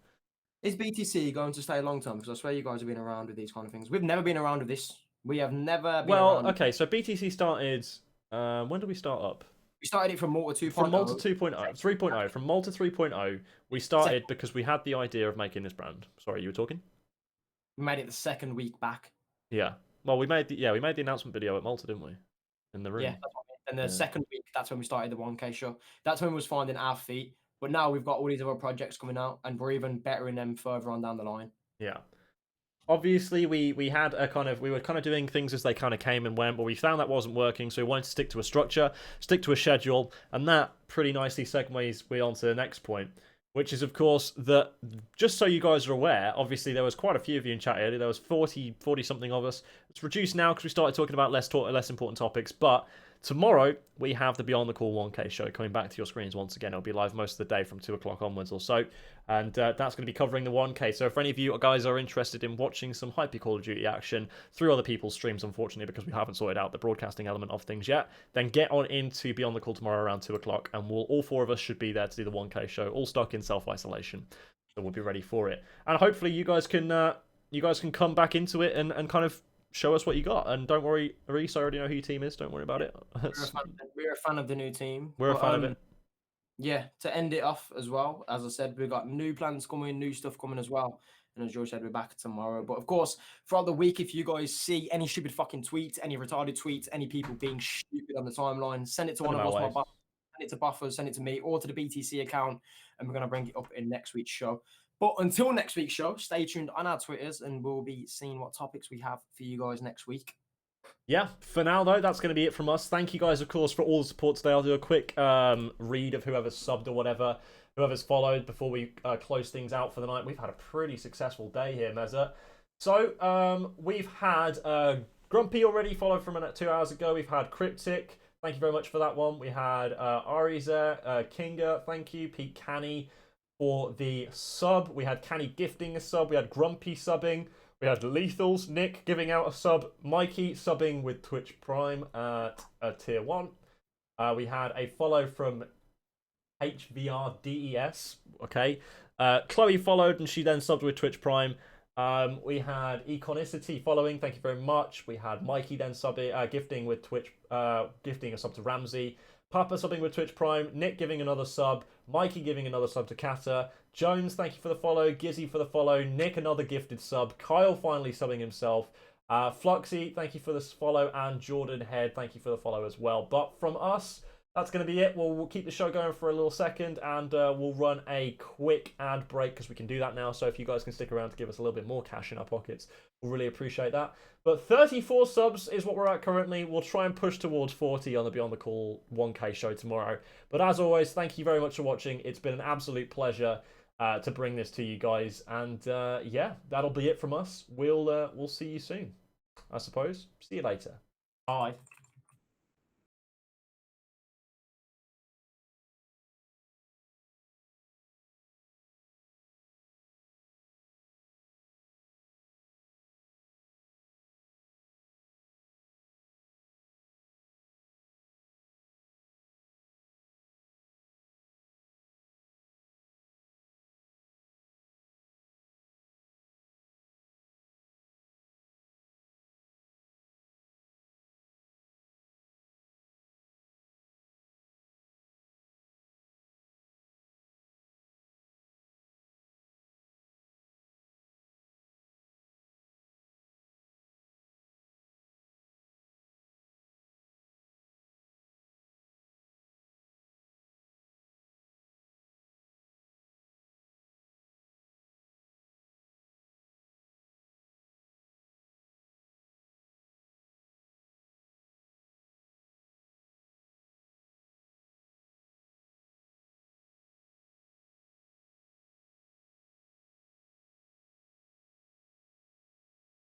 Is BTC going to stay long term? Because I swear you guys have been around with these kind of things. We've never been around with this. We have never been around. Okay, so BTC started, when did we start up? We started it from Malta 2.0. From Malta 2.0, 3.0. From Malta 3.0, we started because we had the idea of making this brand. Sorry, you were talking? We made it the second week back. Yeah. Well, we made the announcement video at Malta, didn't we? In the room. Yeah, that's what I mean. And the second week, that's when we started the 1K show. That's when we was finding our feet. But now we've got all these other projects coming out, and we're even better in them further on down the line. Yeah. Obviously, we were kind of doing things as they kind of came and went, but we found that wasn't working, so we wanted to stick to a structure, stick to a schedule, and that pretty nicely segues on to the next point, which is, of course, that, just so you guys are aware, obviously there was quite a few of you in chat earlier, there was 40-something of us. It's reduced now because we started talking about less important topics, but tomorrow we have the Beyond the Call 1K show coming back to your screens once again. It'll be live most of the day from 2 o'clock onwards or so, and that's going to be covering the 1K. So if any of you guys are interested in watching some hyper Call of Duty action through other people's streams, unfortunately, because we haven't sorted out the broadcasting element of things yet, then get on into Beyond the Call tomorrow around 2 o'clock, and all 4 of us should be there to do the 1K show, all stuck in self-isolation. So we'll be ready for it. And hopefully you guys can come back into it and kind of show us what you got. And don't worry, Reese, I already know who your team is. Don't worry about it. We're a fan of the new team. We're a fan of it. Yeah, to end it off as well, as I said, we've got new plans coming, new stuff coming as well. And as George said, we're back tomorrow. But of course, throughout the week, if you guys see any stupid fucking tweets, any retarded tweets, any people being stupid on the timeline, send it to one of us, send it to Buffers, send it to me, or to the BTC account, and we're going to bring it up in next week's show. But until next week's show, stay tuned on our Twitters, and we'll be seeing what topics we have for you guys next week. Yeah, for now, though, that's going to be it from us. Thank you guys, of course, for all the support today. I'll do a quick read of whoever's subbed or whatever, whoever's followed before we close things out for the night. We've had a pretty successful day here, Meza. So, we've had Grumpy already followed from 2 hours ago. We've had Cryptic. Thank you very much for that one. We had Ariza, Kinga, thank you. Pete Canny for the sub. We had Canny gifting a sub. We had Grumpy subbing. We had Lethals, Nick giving out a sub, Mikey subbing with Twitch Prime at a tier 1. We had a follow from HVRDES, okay. Chloe followed and she then subbed with Twitch Prime. We had Econicity following, thank you very much. We had Mikey then subbing, gifting with Twitch, gifting a sub to Ramsey. Papa subbing with Twitch Prime. Nick giving another sub. Mikey giving another sub to Kata. Jones, thank you for the follow. Gizzy for the follow. Nick, another gifted sub. Kyle finally subbing himself. Fluxy, thank you for this follow. And Jordan Head, thank you for the follow as well. But from us, that's going to be it. We'll keep the show going for a little second and we'll run a quick ad break because we can do that now. So if you guys can stick around to give us a little bit more cash in our pockets, we'll really appreciate that. But 34 subs is what we're at currently. We'll try and push towards 40 on the Beyond the Call 1K show tomorrow. But as always, thank you very much for watching. It's been an absolute pleasure to bring this to you guys. And yeah, that'll be it from us. We'll see you soon, I suppose. See you later. Bye.